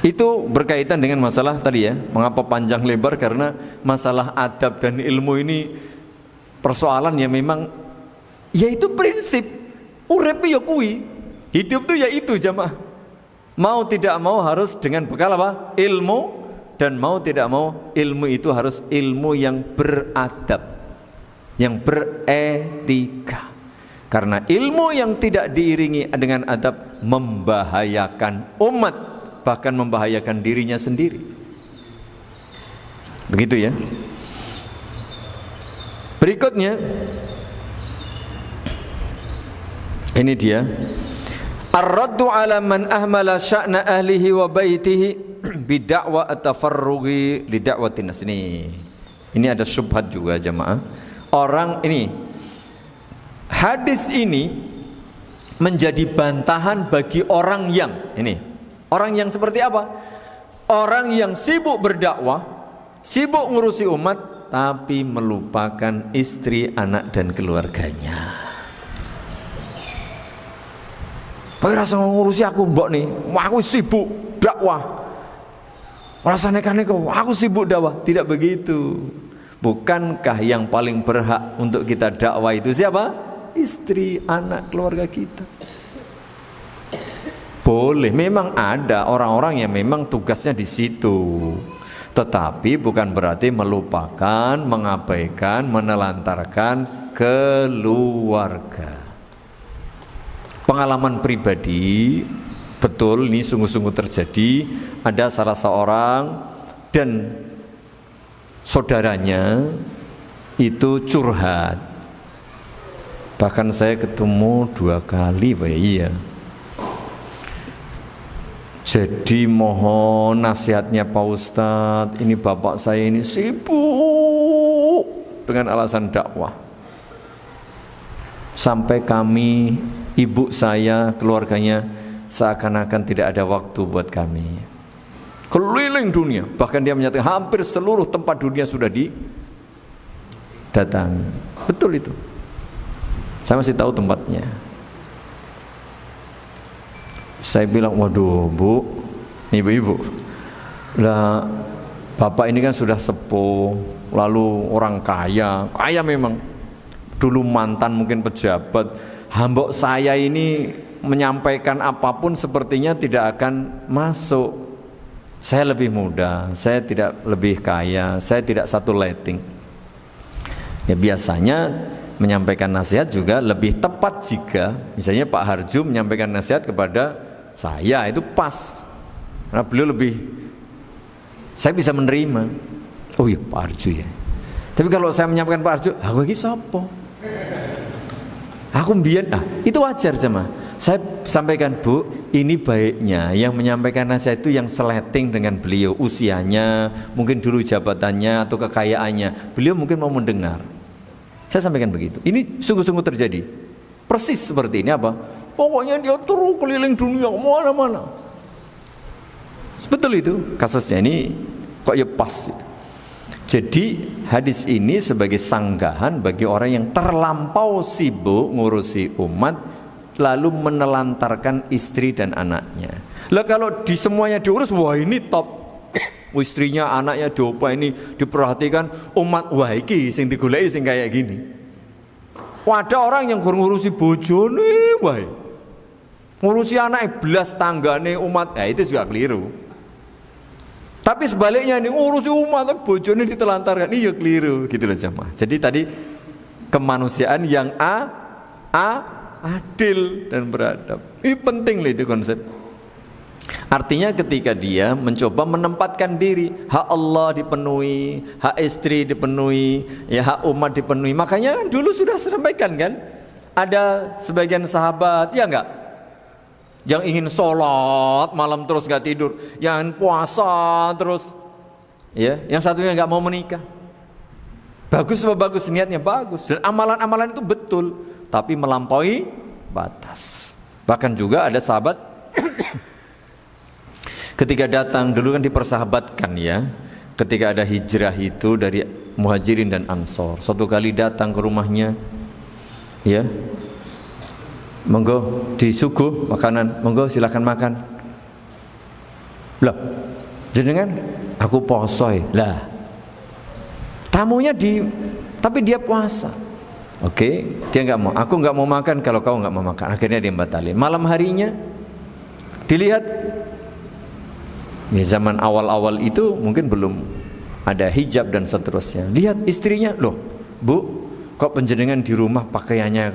Itu berkaitan dengan masalah tadi ya. Mengapa panjang lebar? Karena masalah adab dan ilmu ini persoalan yang memang ya itu prinsip. Urip ya kuwi. Hidup tuh ya itu jamaah. Mau tidak mau harus dengan bekal apa? Ilmu. Dan mau tidak mau ilmu itu harus ilmu yang beradab, yang beretika. Karena ilmu yang tidak diiringi dengan adab membahayakan umat, bahkan membahayakan dirinya sendiri. Begitu ya. Berikutnya ini dia ar-raddu ala man ahmala sya'na ahlihi wa baitihi bid'wa at-tafarrughi li da'watin nas. Ini ada syubhat juga jamaah. Orang ini, hadis ini menjadi bantahan bagi orang yang orang yang seperti apa? Orang yang sibuk berdakwah, sibuk ngurusi umat, tapi melupakan istri, anak dan keluarganya. Pak rasa ngurusi aku mbok nih, wah aku sibuk dakwah. Rasanya kan aku sibuk dakwah. Tidak begitu. Bukankah yang paling berhak untuk kita dakwah itu siapa? Istri, anak, keluarga kita. Boleh, memang ada orang-orang yang memang tugasnya di situ. Tetapi bukan berarti melupakan, mengabaikan, menelantarkan keluarga. Pengalaman pribadi, betul ini sungguh-sungguh terjadi. Ada salah seorang dan saudaranya itu curhat. Bahkan saya ketemu 2 kali, Pak. Iya. Jadi mohon nasihatnya Pak Ustadz. Ini bapak saya ini sibuk dengan alasan dakwah. Sampai kami, ibu saya, keluarganya seakan-akan tidak ada waktu buat kami. Keliling dunia, bahkan dia menyatakan hampir seluruh tempat dunia sudah didatangi. Betul itu. Saya masih tahu tempatnya. Saya bilang, waduh Bu, ibu-ibu, lah bapak ini kan sudah sepuh, lalu orang kaya memang, dulu mantan mungkin pejabat. Hambok saya ini menyampaikan apapun sepertinya tidak akan masuk. Saya lebih muda, saya tidak lebih kaya, saya tidak satu lighting. Ya biasanya menyampaikan nasihat juga lebih tepat jika misalnya Pak Harju menyampaikan nasihat kepada saya, itu pas. Karena beliau lebih, saya bisa menerima. Oh iya Pak Harju ya. Tapi kalau saya menyampaikan Pak Harju, aku lagi sopo? Aku mbiyen, itu wajar jemaah. Saya sampaikan, Bu, ini baiknya yang menyampaikan nasihat itu yang seleting dengan beliau, usianya, mungkin dulu jabatannya atau kekayaannya. Beliau mungkin mau mendengar. Saya sampaikan begitu. Ini sungguh-sungguh terjadi. Persis seperti ini apa? Pokoknya dia terus keliling dunia mana-mana. Betul itu kasusnya, ini kok ya pas itu. Jadi hadis ini sebagai sanggahan bagi orang yang terlampau sibuk ngurusi umat, lalu menelantarkan istri dan anaknya. Lah kalau di semuanya diurus, wah ini top. Istrinya, anaknya diopa ini diperhatikan, umat wah iki sing digoleki sing kayak gini. Ada orang yang ngurusi bojone, wah ngurusi anak belas tanggane umat, itu juga keliru. Tapi sebaliknya nih ngurusi umat, bojone ditelantarkan, iya keliru gitu loh jemaah. Jadi tadi kemanusiaan yang adil dan beradab. Ini penting loh itu konsep. Artinya ketika dia mencoba menempatkan diri, hak Allah dipenuhi, hak istri dipenuhi, ya hak umat dipenuhi. Makanya dulu sudah sampaikan kan, ada sebagian sahabat, ya enggak, yang ingin sholat malam terus enggak tidur, yang puasa terus, ya, yang satunya enggak mau menikah. Bagus apa bagus niatnya bagus, dan amalan-amalan itu betul, tapi melampaui batas. Bahkan juga ada sahabat ketika datang dulu kan dipersahabatkan ya, ketika ada hijrah itu dari Muhajirin dan Ansor. Suatu kali datang ke rumahnya, ya, monggo disuguh makanan, monggo silakan makan. Lah, jenengan aku posoi. Lah, tamunya tapi dia puasa. Oke, dia nggak mau. Aku nggak mau makan kalau kau nggak mau makan. Akhirnya dia batalin. Malam harinya dilihat. Ya, zaman awal-awal itu mungkin belum ada hijab dan seterusnya. Lihat istrinya, loh, Bu, kok penjenengan di rumah pakaiannya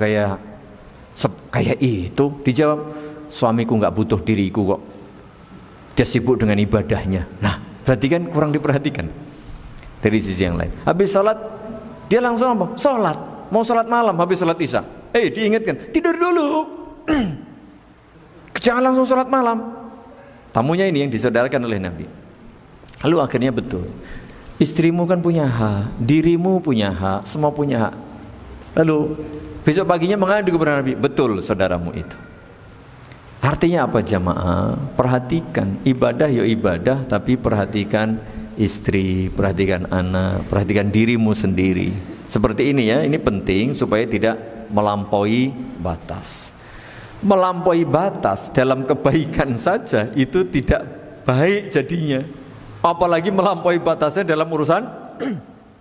kayak itu? Dijawab, suamiku nggak butuh diriku kok. Dia sibuk dengan ibadahnya. Nah, berarti kan kurang diperhatikan dari sisi yang lain. Habis sholat, dia langsung apa? Sholat. Mau sholat malam, habis sholat isya. Diingatkan, tidur dulu. Jangan langsung sholat malam. Tamunya ini yang disaudarakan oleh Nabi. Lalu akhirnya betul, istrimu kan punya hak, dirimu punya hak, semua punya hak. Lalu besok paginya mengadu kepada Nabi, betul saudaramu itu. Artinya apa jamaah? Perhatikan, ibadah ya ibadah, tapi perhatikan istri, perhatikan anak, perhatikan dirimu sendiri. Seperti ini ya, ini penting supaya tidak melampaui batas. Melampaui batas dalam kebaikan saja itu tidak baik jadinya. Apalagi melampaui batasnya dalam urusan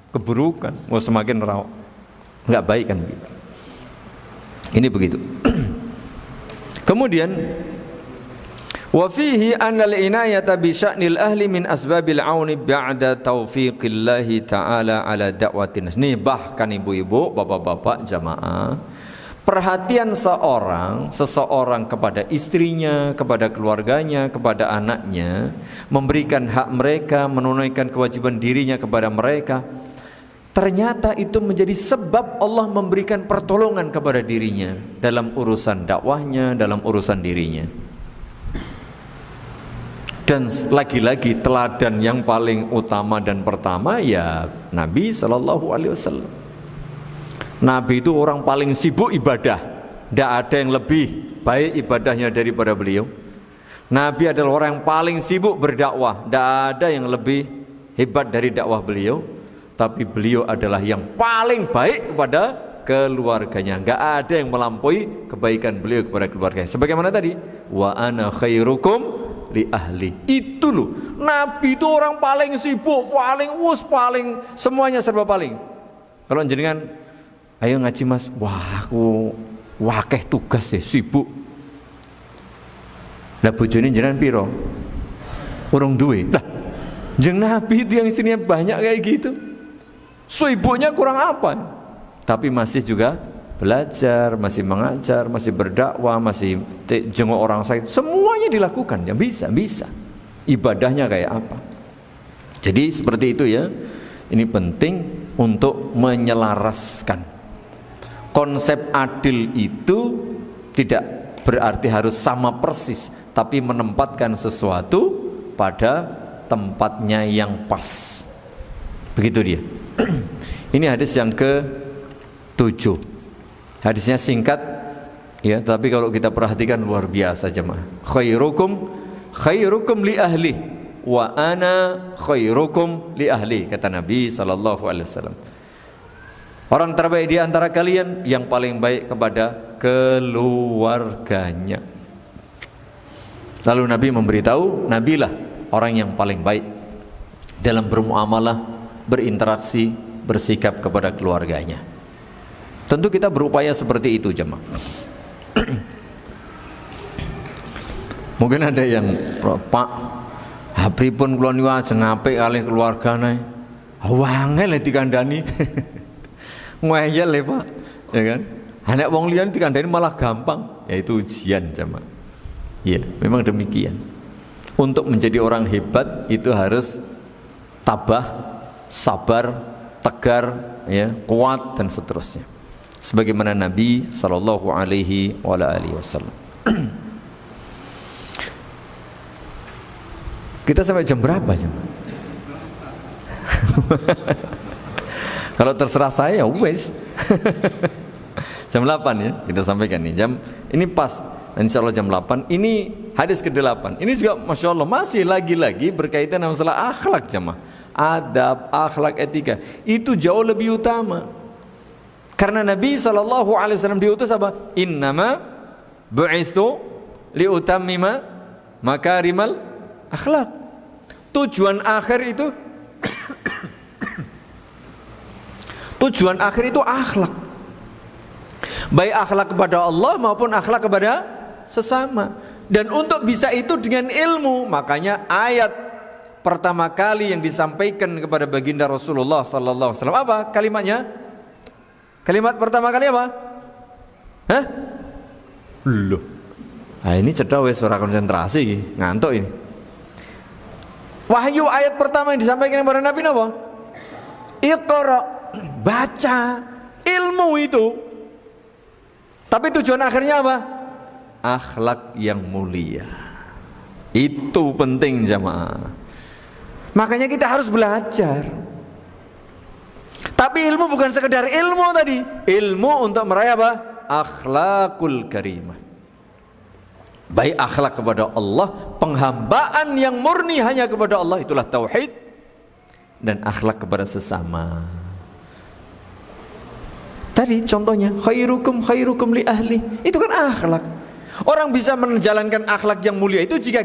keburukan, mau semakin rawan, nggak baik kan begitu. Ini begitu. Kemudian wa fihi anna al-inayata bi sya'nil ahli min asbabil auni ba'da taufiqillahi ta'ala ala da'watin. Nih bahkan ibu-ibu, bapak-bapak, jamaah, perhatian seseorang kepada istrinya, kepada keluarganya, kepada anaknya, memberikan hak mereka, menunaikan kewajiban dirinya kepada mereka, ternyata itu menjadi sebab Allah memberikan pertolongan kepada dirinya dalam urusan dakwahnya, dalam urusan dirinya. Dan lagi-lagi teladan yang paling utama dan pertama ya Nabi SAW. Nabi itu orang paling sibuk ibadah, tidak ada yang lebih baik ibadahnya daripada beliau. Nabi adalah orang yang paling sibuk berdakwah, tidak ada yang lebih hebat dari dakwah beliau. Tapi beliau adalah yang paling baik kepada keluarganya. Enggak ada yang melampaui kebaikan beliau kepada keluarganya. Sebagaimana tadi, wa ana khairukum li ahli. Itu loh, Nabi itu orang paling sibuk, paling semuanya serba paling. Kalau jenengan ayo ngaji Mas, wah aku wakeh tugas ya, sibuk. Lah bojone jenengan piro? Urung duwe. Lah jeneng Nabi itu yang istrinya banyak kayak gitu. Sibuknya kurang apa? Tapi masih juga belajar, masih mengajar, masih berdakwah, masih jenguk orang sakit. Semuanya dilakukan, ya bisa. Ibadahnya kayak apa? Jadi seperti itu ya. Ini penting untuk menyelaraskan. Konsep adil itu tidak berarti harus sama persis, tapi menempatkan sesuatu pada tempatnya yang pas. Begitu dia. Ini hadis yang ke-7. Hadisnya singkat ya, tapi kalau kita perhatikan luar biasa jemaah. Khairukum li ahli wa ana khairukum li ahli, kata Nabi sallallahu alaihi wasallam. Orang terbaik di antara kalian yang paling baik kepada keluarganya. Lalu Nabi memberitahu, Nabilah orang yang paling baik dalam bermuamalah, berinteraksi, bersikap kepada keluarganya. Tentu kita berupaya seperti itu jemaah. Mungkin ada yang, Pak, pripun kula niku ajeng apik kalih keluargane. Wangel dikandani. Ngeyel ya Pak, ya kan? Anak wong liyan dikandani malah gampang. Ya itu ujian jemaah. Ya, memang demikian. Untuk menjadi orang hebat itu harus tabah, sabar, tegar, ya, kuat dan seterusnya. Sebagaimana Nabi sallallahu alaihi wasallam. Kita sampai jam berapa jam? Kalau terserah saya, wes. Jam 8 ya, kita sampaikan nih. Jam ini pas. Insya Allah jam 8. Ini hadis ke-8. Ini juga Masya Allah masih lagi-lagi berkaitan dengan masalah akhlak jemaah. Adab, akhlak, etika itu jauh lebih utama. Karena Nabi SAW diutus apa? Innama bu'istu liutammima makarimal akhlak. Tujuan akhir itu tujuan akhir itu akhlak. Baik akhlak kepada Allah maupun akhlak kepada sesama. Dan untuk bisa itu dengan ilmu, makanya ayat pertama kali yang disampaikan kepada baginda Rasulullah sallallahu alaihi wasallam apa kalimatnya? Kalimat pertama kali apa? Hah? Loh. Ah ini cedha wis ora konsentrasi iki, ngantuk ini. Wahyu ayat pertama yang disampaikan kepada Nabi napa? Iqra, baca ilmu itu. Tapi tujuan akhirnya apa? Akhlak yang mulia. Itu penting jamaah. Makanya kita harus belajar. Tapi ilmu bukan sekedar ilmu tadi. Ilmu untuk meraih apa? Akhlakul karimah. Baik akhlak kepada Allah, penghambaan yang murni hanya kepada Allah, itulah tauhid. Dan akhlak kepada sesama. Tadi contohnya khairukum li ahli. Itu kan akhlak. Orang bisa menjalankan akhlak yang mulia itu jika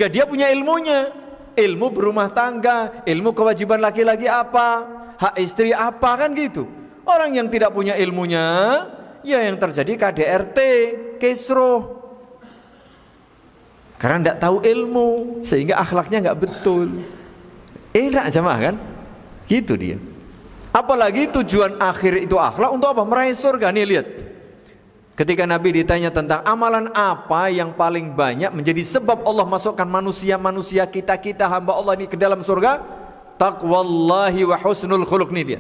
dia punya ilmunya. ilmu berumah tangga, ilmu kewajiban laki-laki apa, hak istri apa, kan gitu. Orang yang tidak punya ilmunya, ya yang terjadi KDRT, kisruh. Karena tidak tahu ilmu, sehingga akhlaknya nggak betul. Enak jamaah kan? Gitu dia. Apalagi tujuan akhir itu akhlak untuk apa? Meraih surga. Nih lihat, ketika Nabi ditanya tentang amalan apa yang paling banyak menjadi sebab Allah masukkan manusia-manusia kita hamba Allah ini ke dalam surga, taqwallahi wa husnul khuluq. Nih dia,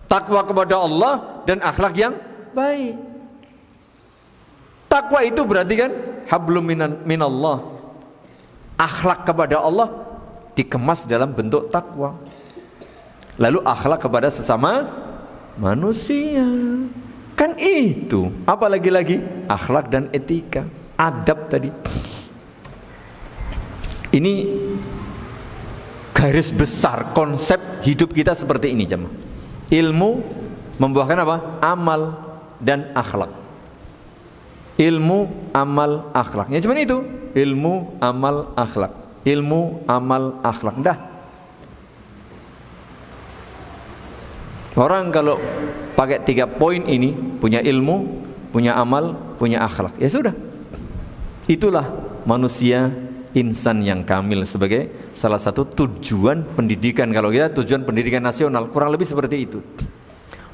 takwa kepada Allah dan akhlak yang baik. Takwa itu berarti kan hablum minallah. Akhlak kepada Allah dikemas dalam bentuk takwa. Lalu akhlak kepada sesama manusia, kan itu. Apalagi lagi akhlak dan etika, adab tadi. Ini garis besar konsep hidup kita seperti ini jemaah. Ilmu membuahkan apa? Amal dan akhlak. Ilmu, amal, akhlaknya cuma itu. Ilmu, amal, akhlak. Ilmu, amal, akhlak. Dah. Orang kalau pakai 3 poin ini, punya ilmu, punya amal, punya akhlak, ya sudah. Itulah manusia insan yang kamil sebagai salah satu tujuan pendidikan. Kalau kita tujuan pendidikan nasional kurang lebih seperti itu.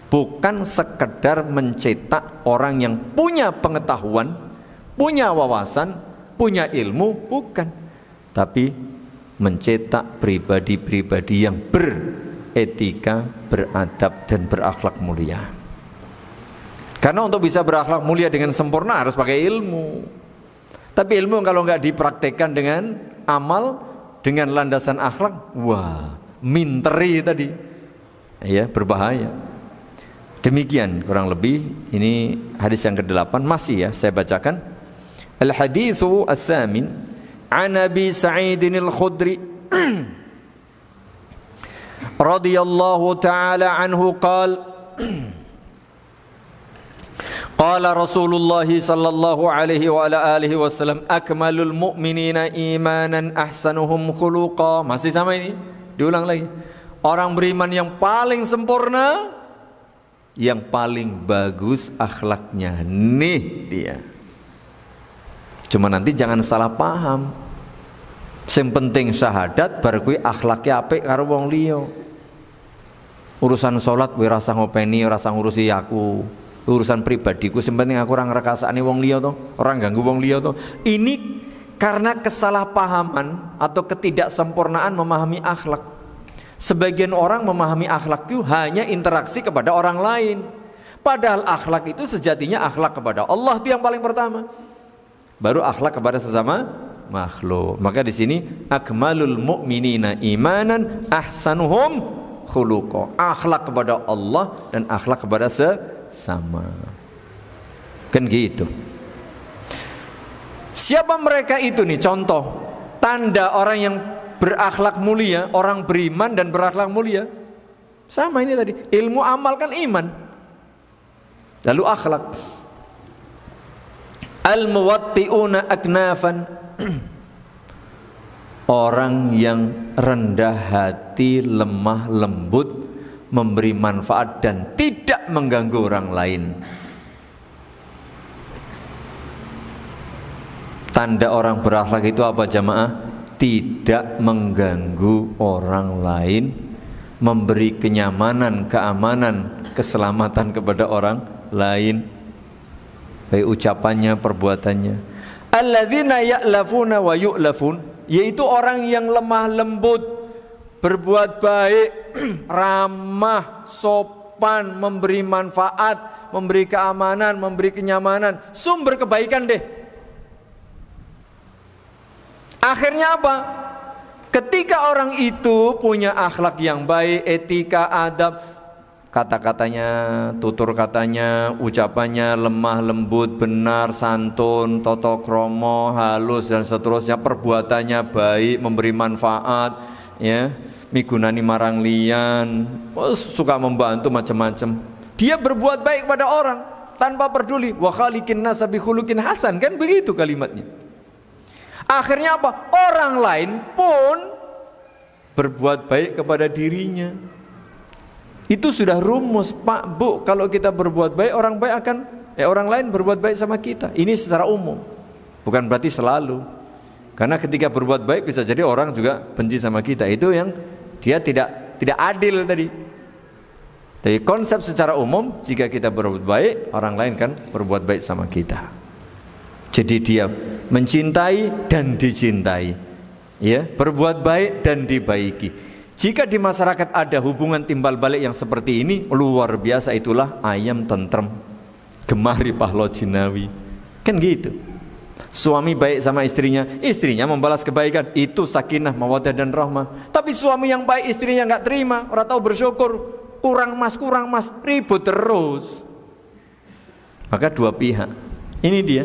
Bukan sekedar mencetak orang yang punya pengetahuan, punya wawasan, punya ilmu, bukan. Tapi mencetak pribadi-pribadi yang beretika, beradab, dan berakhlak mulia. Karena untuk bisa berakhlak mulia dengan sempurna harus pakai ilmu. Tapi ilmu kalau nggak dipraktekkan dengan amal, dengan landasan akhlak, wah, minteri tadi, ya, berbahaya. Demikian kurang lebih. Ini hadis yang ke-8 masih ya, saya bacakan. Al-haditsu as-samin an Abi Sa'id al-Khudri radhiyallahu ta'ala anhu qala qala Rasulullah sallallahu alaihi wa ala alihi wasallam akmalul mu'minina imanan ahsanuhum khuluqa. Masih sama ini, diulang lagi. Orang beriman yang paling sempurna, yang paling bagus akhlaknya. Nih dia. Cuma nanti jangan salah paham. Sing penting syahadat bar kuwi akhlake apik karo wong liya. Urusan salat kowe rasa ngopeni, rasa ngurusi aku. Urusan pribadiku sing penting aku ora ngrekasani wong liya to, ora ganggu wong liya to. Ini karena kesalahpahaman atau ketidaksempurnaan memahami akhlak. Sebagian orang memahami akhlak itu hanya interaksi kepada orang lain. Padahal akhlak itu sejatinya akhlak kepada Allah itu yang paling pertama. Baru akhlak kepada sesama makhluk. Maka di sini akmalul mu'minina imanan ahsanuhum khuluqa. Akhlak kepada Allah dan akhlak kepada sesama. Kan gitu. Siapa mereka itu nih? Contoh tanda orang yang berakhlak mulia, orang beriman dan berakhlak mulia. Sama ini tadi, ilmu, amal kan iman. Lalu akhlak. Al-muwatti'una aknafan. Orang yang rendah hati, lemah lembut, memberi manfaat dan tidak mengganggu orang lain. Tanda orang berakhlak itu apa jamaah? Tidak mengganggu orang lain, memberi kenyamanan, keamanan, keselamatan kepada orang lain, baik ucapannya, perbuatannya. Alladzina ya'lafuna wa yu'lafun, yaitu orang yang lemah lembut, berbuat baik, ramah, sopan, memberi manfaat, memberi keamanan, memberi kenyamanan, sumber kebaikan deh. Akhirnya apa? Ketika orang itu punya akhlak yang baik, etika, adab, kata-katanya, tutur katanya, ucapannya lemah lembut, benar, santun, toto kromo, halus dan seterusnya, perbuatannya baik, memberi manfaat, ya, migunani marang liyan, suka membantu macam-macam. Dia berbuat baik pada orang tanpa peduli. Wa khaliqin nasa bi khuluqin hasan, kan begitu kalimatnya. Akhirnya apa? Orang lain pun berbuat baik kepada dirinya. Itu sudah rumus, Pak, Bu. Kalau kita berbuat baik, orang lain berbuat baik sama kita. Ini secara umum, bukan berarti selalu. Karena ketika berbuat baik bisa jadi orang juga benci sama kita. Itu yang dia tidak adil tadi. Tapi konsep secara umum, jika kita berbuat baik, orang lain kan berbuat baik sama kita. Jadi dia mencintai dan dicintai, ya, berbuat baik dan dibaiki. Jika di masyarakat ada hubungan timbal balik yang seperti ini, luar biasa. Itulah ayam tentrem, gemari pahlo jinawi. Kan gitu. Suami baik sama istrinya, istrinya membalas kebaikan, itu sakinah, mawaddah dan rahmah. Tapi suami yang baik, istrinya nggak terima, orang tahu bersyukur, kurang mas, ribut terus. Maka dua pihak. Ini dia.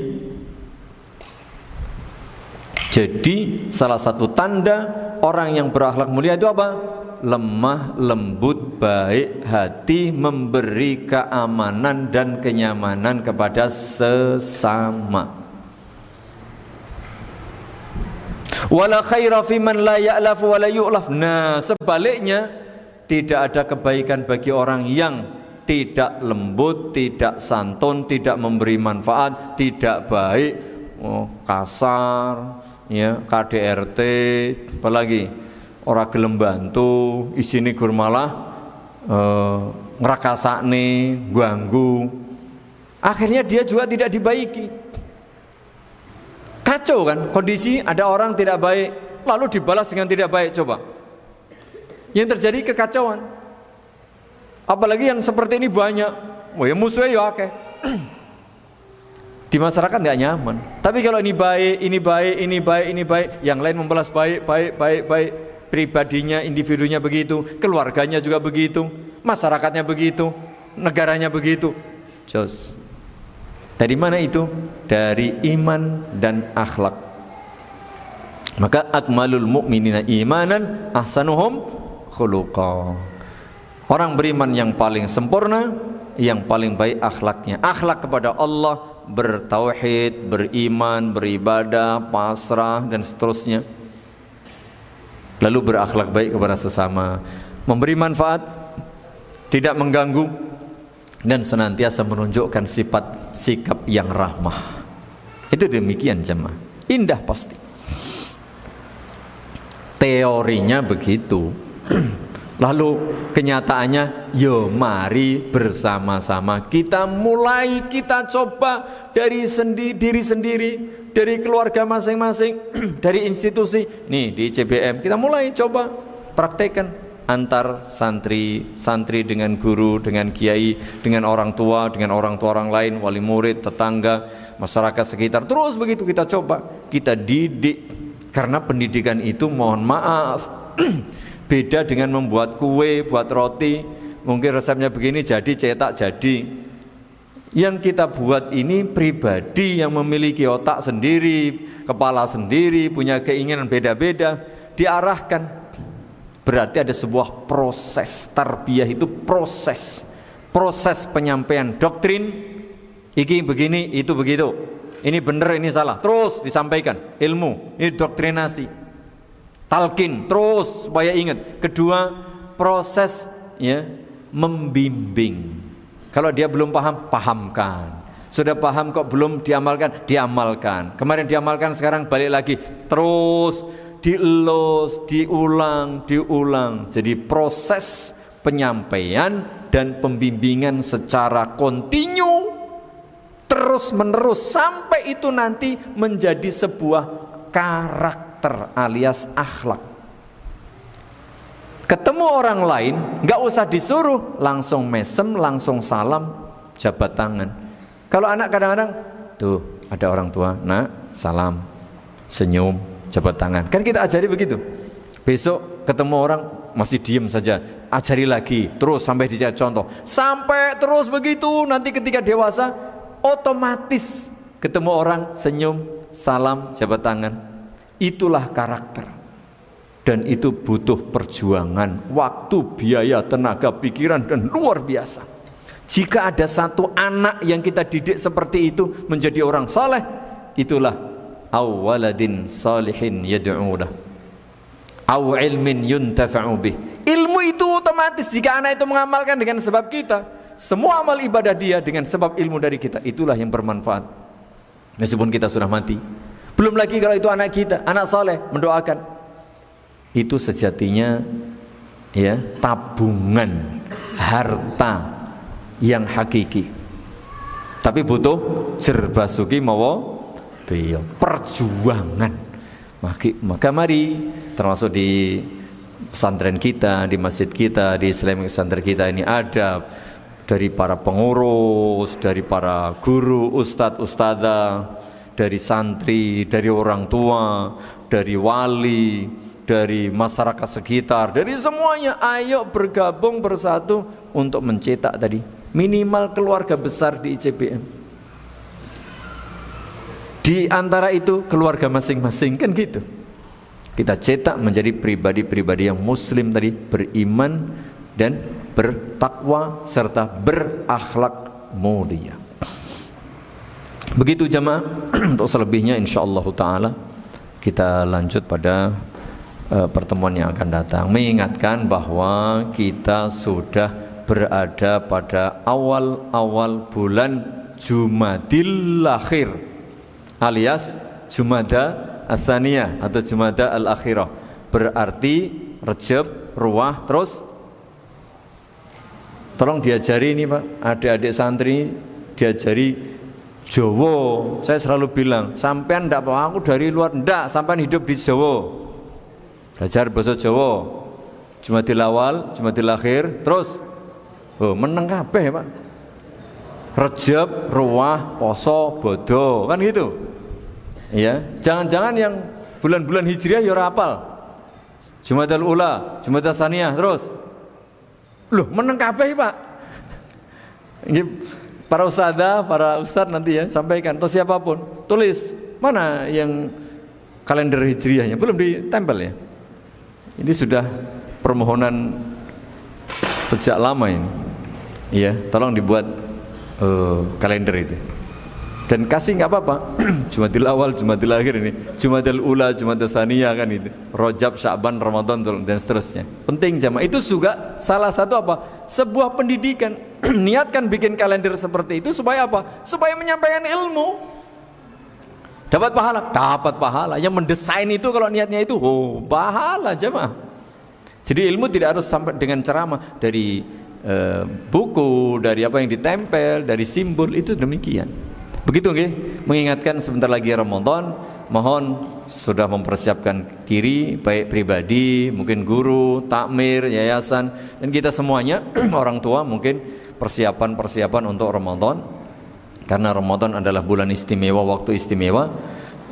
Jadi salah satu tanda orang yang berakhlak mulia itu apa? Lemah, lembut, baik hati, memberi keamanan dan kenyamanan kepada sesama. Wala khaira fi man la ya'laf wa la yu'laf. Nah, sebaliknya tidak ada kebaikan bagi orang yang tidak lembut, tidak santun, tidak memberi manfaat, tidak baik, kasar, ya, KDRT, apalagi orang gelem bantu, isine gur malah ngrakasakne, ganggu. Akhirnya dia juga tidak dibaiki. Kacau kan kondisi, ada orang tidak baik lalu dibalas dengan tidak baik. Coba yang terjadi kekacauan. Apalagi yang seperti ini banyak. Ya musuhnya ya akeh. Di masyarakat nggak nyaman. Tapi kalau ini baik, yang lain membalas baik. Pribadinya, individunya begitu, keluarganya juga begitu, masyarakatnya begitu, negaranya begitu. Jos. Dari mana itu? Dari iman dan akhlak. Maka akmalul mu'minina imanan ahsanuhum khuluqa. Orang beriman yang paling sempurna, yang paling baik akhlaknya. Akhlak kepada Allah, bertauhid, beriman, beribadah, pasrah dan seterusnya. Lalu berakhlak baik kepada sesama, memberi manfaat, tidak mengganggu, dan senantiasa menunjukkan sikap yang rahmah. Itu demikian jemaah. Indah pasti. Teorinya begitu. Lalu kenyataannya, yo mari bersama-sama kita mulai, kita coba dari diri sendiri, dari keluarga masing-masing, dari institusi. Nih di CBM kita mulai coba praktekkan. Antar santri dengan guru, dengan kiai, dengan orang tua orang lain, wali murid, tetangga, masyarakat sekitar. Terus begitu kita coba, kita didik. Karena pendidikan itu mohon maaf beda dengan membuat kue, buat roti. Mungkin resepnya begini jadi, cetak jadi. Yang kita buat ini pribadi yang memiliki otak sendiri, kepala sendiri, punya keinginan beda-beda, diarahkan. Berarti ada sebuah proses. Tarbiyah itu proses penyampaian doktrin. Iki begini, itu begitu, ini benar, ini salah, terus disampaikan ilmu. Ini doktrinasi, talqin, terus supaya ingat. Kedua, proses, ya, membimbing. Kalau dia belum paham, pahamkan. Sudah paham kok belum diamalkan, diamalkan. Kemarin diamalkan, sekarang balik lagi, terus dielus, diulang. Jadi proses penyampaian dan pembimbingan secara kontinu, terus menerus, sampai itu nanti menjadi sebuah karakter alias akhlak. Ketemu orang lain, gak usah disuruh, langsung mesem, langsung salam, jabat tangan. Kalau anak kadang-kadang, tuh ada orang tua, nak, salam, senyum, jabat tangan. Kan kita ajari begitu. Besok ketemu orang masih diem saja, ajari lagi, terus sampai dicari contoh, sampai terus begitu. Nanti ketika dewasa, otomatis ketemu orang senyum, salam, jabat tangan. Itulah karakter. Dan itu butuh perjuangan, waktu, biaya, tenaga, pikiran, dan luar biasa. Jika ada satu anak yang kita didik seperti itu menjadi orang saleh, itulah aw waladin salihin yad'u lahu aw ilmin yuntafa'u bih. Ilmu itu otomatis jika anak itu mengamalkan dengan sebab kita, semua amal ibadah dia dengan sebab ilmu dari kita, itulah yang bermanfaat meskipun kita sudah mati. Belum lagi kalau itu anak kita, anak soleh, mendoakan, itu sejatinya ya tabungan harta yang hakiki. Tapi butuh jerbasuki mawa beyo, perjuangan. Maka mari, termasuk di pesantren kita, di masjid kita, di Islamic Center kita ini ada dari para pengurus, dari para guru, ustadz, ustadzah, dari santri, dari orang tua, dari wali, dari masyarakat sekitar, dari semuanya. Ayo bergabung bersatu untuk mencetak tadi minimal keluarga besar di ICBM. Di antara itu keluarga masing-masing, kan gitu. Kita cetak menjadi pribadi-pribadi yang muslim tadi, beriman dan bertakwa serta berakhlak mulia. Begitu jamaah. Untuk selebihnya insyaallah taala kita lanjut pada pertemuan yang akan datang. Mengingatkan bahwa kita sudah berada pada awal-awal bulan Jumadil Akhir alias Jumada As-Saniyah atau Jumada Al-Akhirah. Berarti Rejab, Ruwah, terus tolong diajari ini Pak, adik-adik santri diajari Jawa. Saya selalu bilang, sampean ndak apa aku dari luar, ndak, sampean hidup di Jawa. Belajar bahasa Jawa. Jumadil Awal, Jumadil Akhir, terus meneng kabeh Pak. Rejab, Ruwah, Poso, Bodo, kan gitu. Ya, jangan-jangan yang bulan-bulan Hijriah ya ora hafal. Jumadil Ula, Jumadil Tsaniyah, terus. Loh, meneng kabeh Pak. Ini para ustadzah, para ustadz nanti ya sampaikan, atau siapapun tulis mana yang kalender hijriahnya, belum ditempel ya. Ini sudah permohonan sejak lama ini. Iya, tolong dibuat kalender itu. Dan kasih nggak apa-apa. Jumadil Awal, Jumadil Akhir ini, Jumadil Ula, Jumadil Tsaniyah kan itu. Rajab, Sya'ban, Ramadan dan seterusnya. Penting jamaah. Itu juga salah satu apa? Sebuah pendidikan. Niatkan bikin kalender seperti itu supaya apa? Supaya menyampaikan ilmu. Dapat pahala? Dapat pahala. Yang mendesain itu kalau niatnya itu, pahala jamaah. Jadi ilmu tidak harus sampai dengan ceramah dari buku, dari apa yang ditempel, dari simbol, itu demikian. Begitu nggih, mengingatkan sebentar lagi Ramadan, mohon sudah mempersiapkan diri, baik pribadi, mungkin guru, takmir, yayasan, dan kita semuanya orang tua mungkin persiapan untuk Ramadan. Karena Ramadan adalah bulan istimewa, waktu istimewa.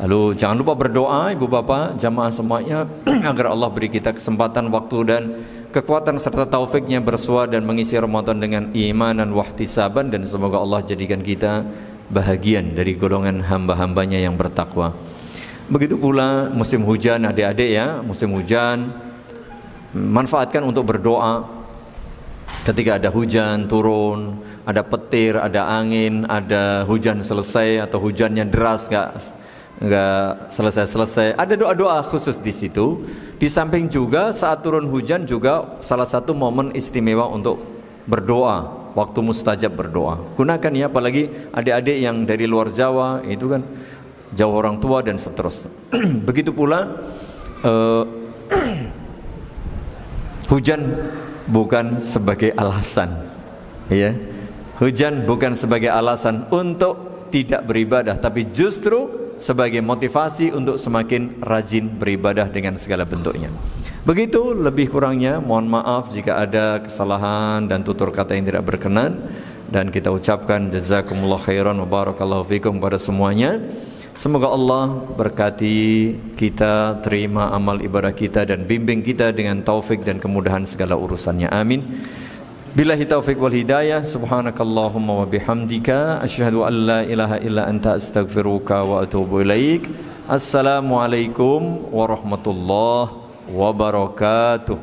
Lalu jangan lupa berdoa ibu bapak, jamaah semuanya agar Allah beri kita kesempatan, waktu dan kekuatan serta taufiknya bersua dan mengisi Ramadan dengan iman dan wahtisaban, dan semoga Allah jadikan kita bahagian dari golongan hamba-hambanya yang bertakwa. Begitu pula musim hujan adik-adik ya, musim hujan manfaatkan untuk berdoa. Ketika ada hujan turun, ada petir, ada angin, ada hujan selesai atau hujannya deras nggak selesai, ada doa-doa khusus di situ. Di samping juga saat turun hujan juga salah satu momen istimewa untuk berdoa. Waktu mustajab berdoa. Gunakan ya, apalagi adik-adik yang dari luar Jawa, itu kan jauh orang tua dan seterusnya. Begitu pula hujan bukan sebagai alasan, ya. Hujan bukan sebagai alasan untuk tidak beribadah, tapi justru sebagai motivasi untuk semakin rajin beribadah dengan segala bentuknya. Begitu lebih kurangnya, mohon maaf jika ada kesalahan dan tutur kata yang tidak berkenan, dan kita ucapkan jazakumullah khairan wa barakallahu fikum kepada semuanya. Semoga Allah berkati kita, terima amal ibadah kita, dan bimbing kita dengan taufik dan kemudahan segala urusannya. Amin. Billahi taufiq wal hidayah. Subhanakallahumma wa bihamdika asyhadu an la ilaha illa anta astaghfiruka wa atubu ilaik. Assalamualaikum warahmatullahi wabarakatuh.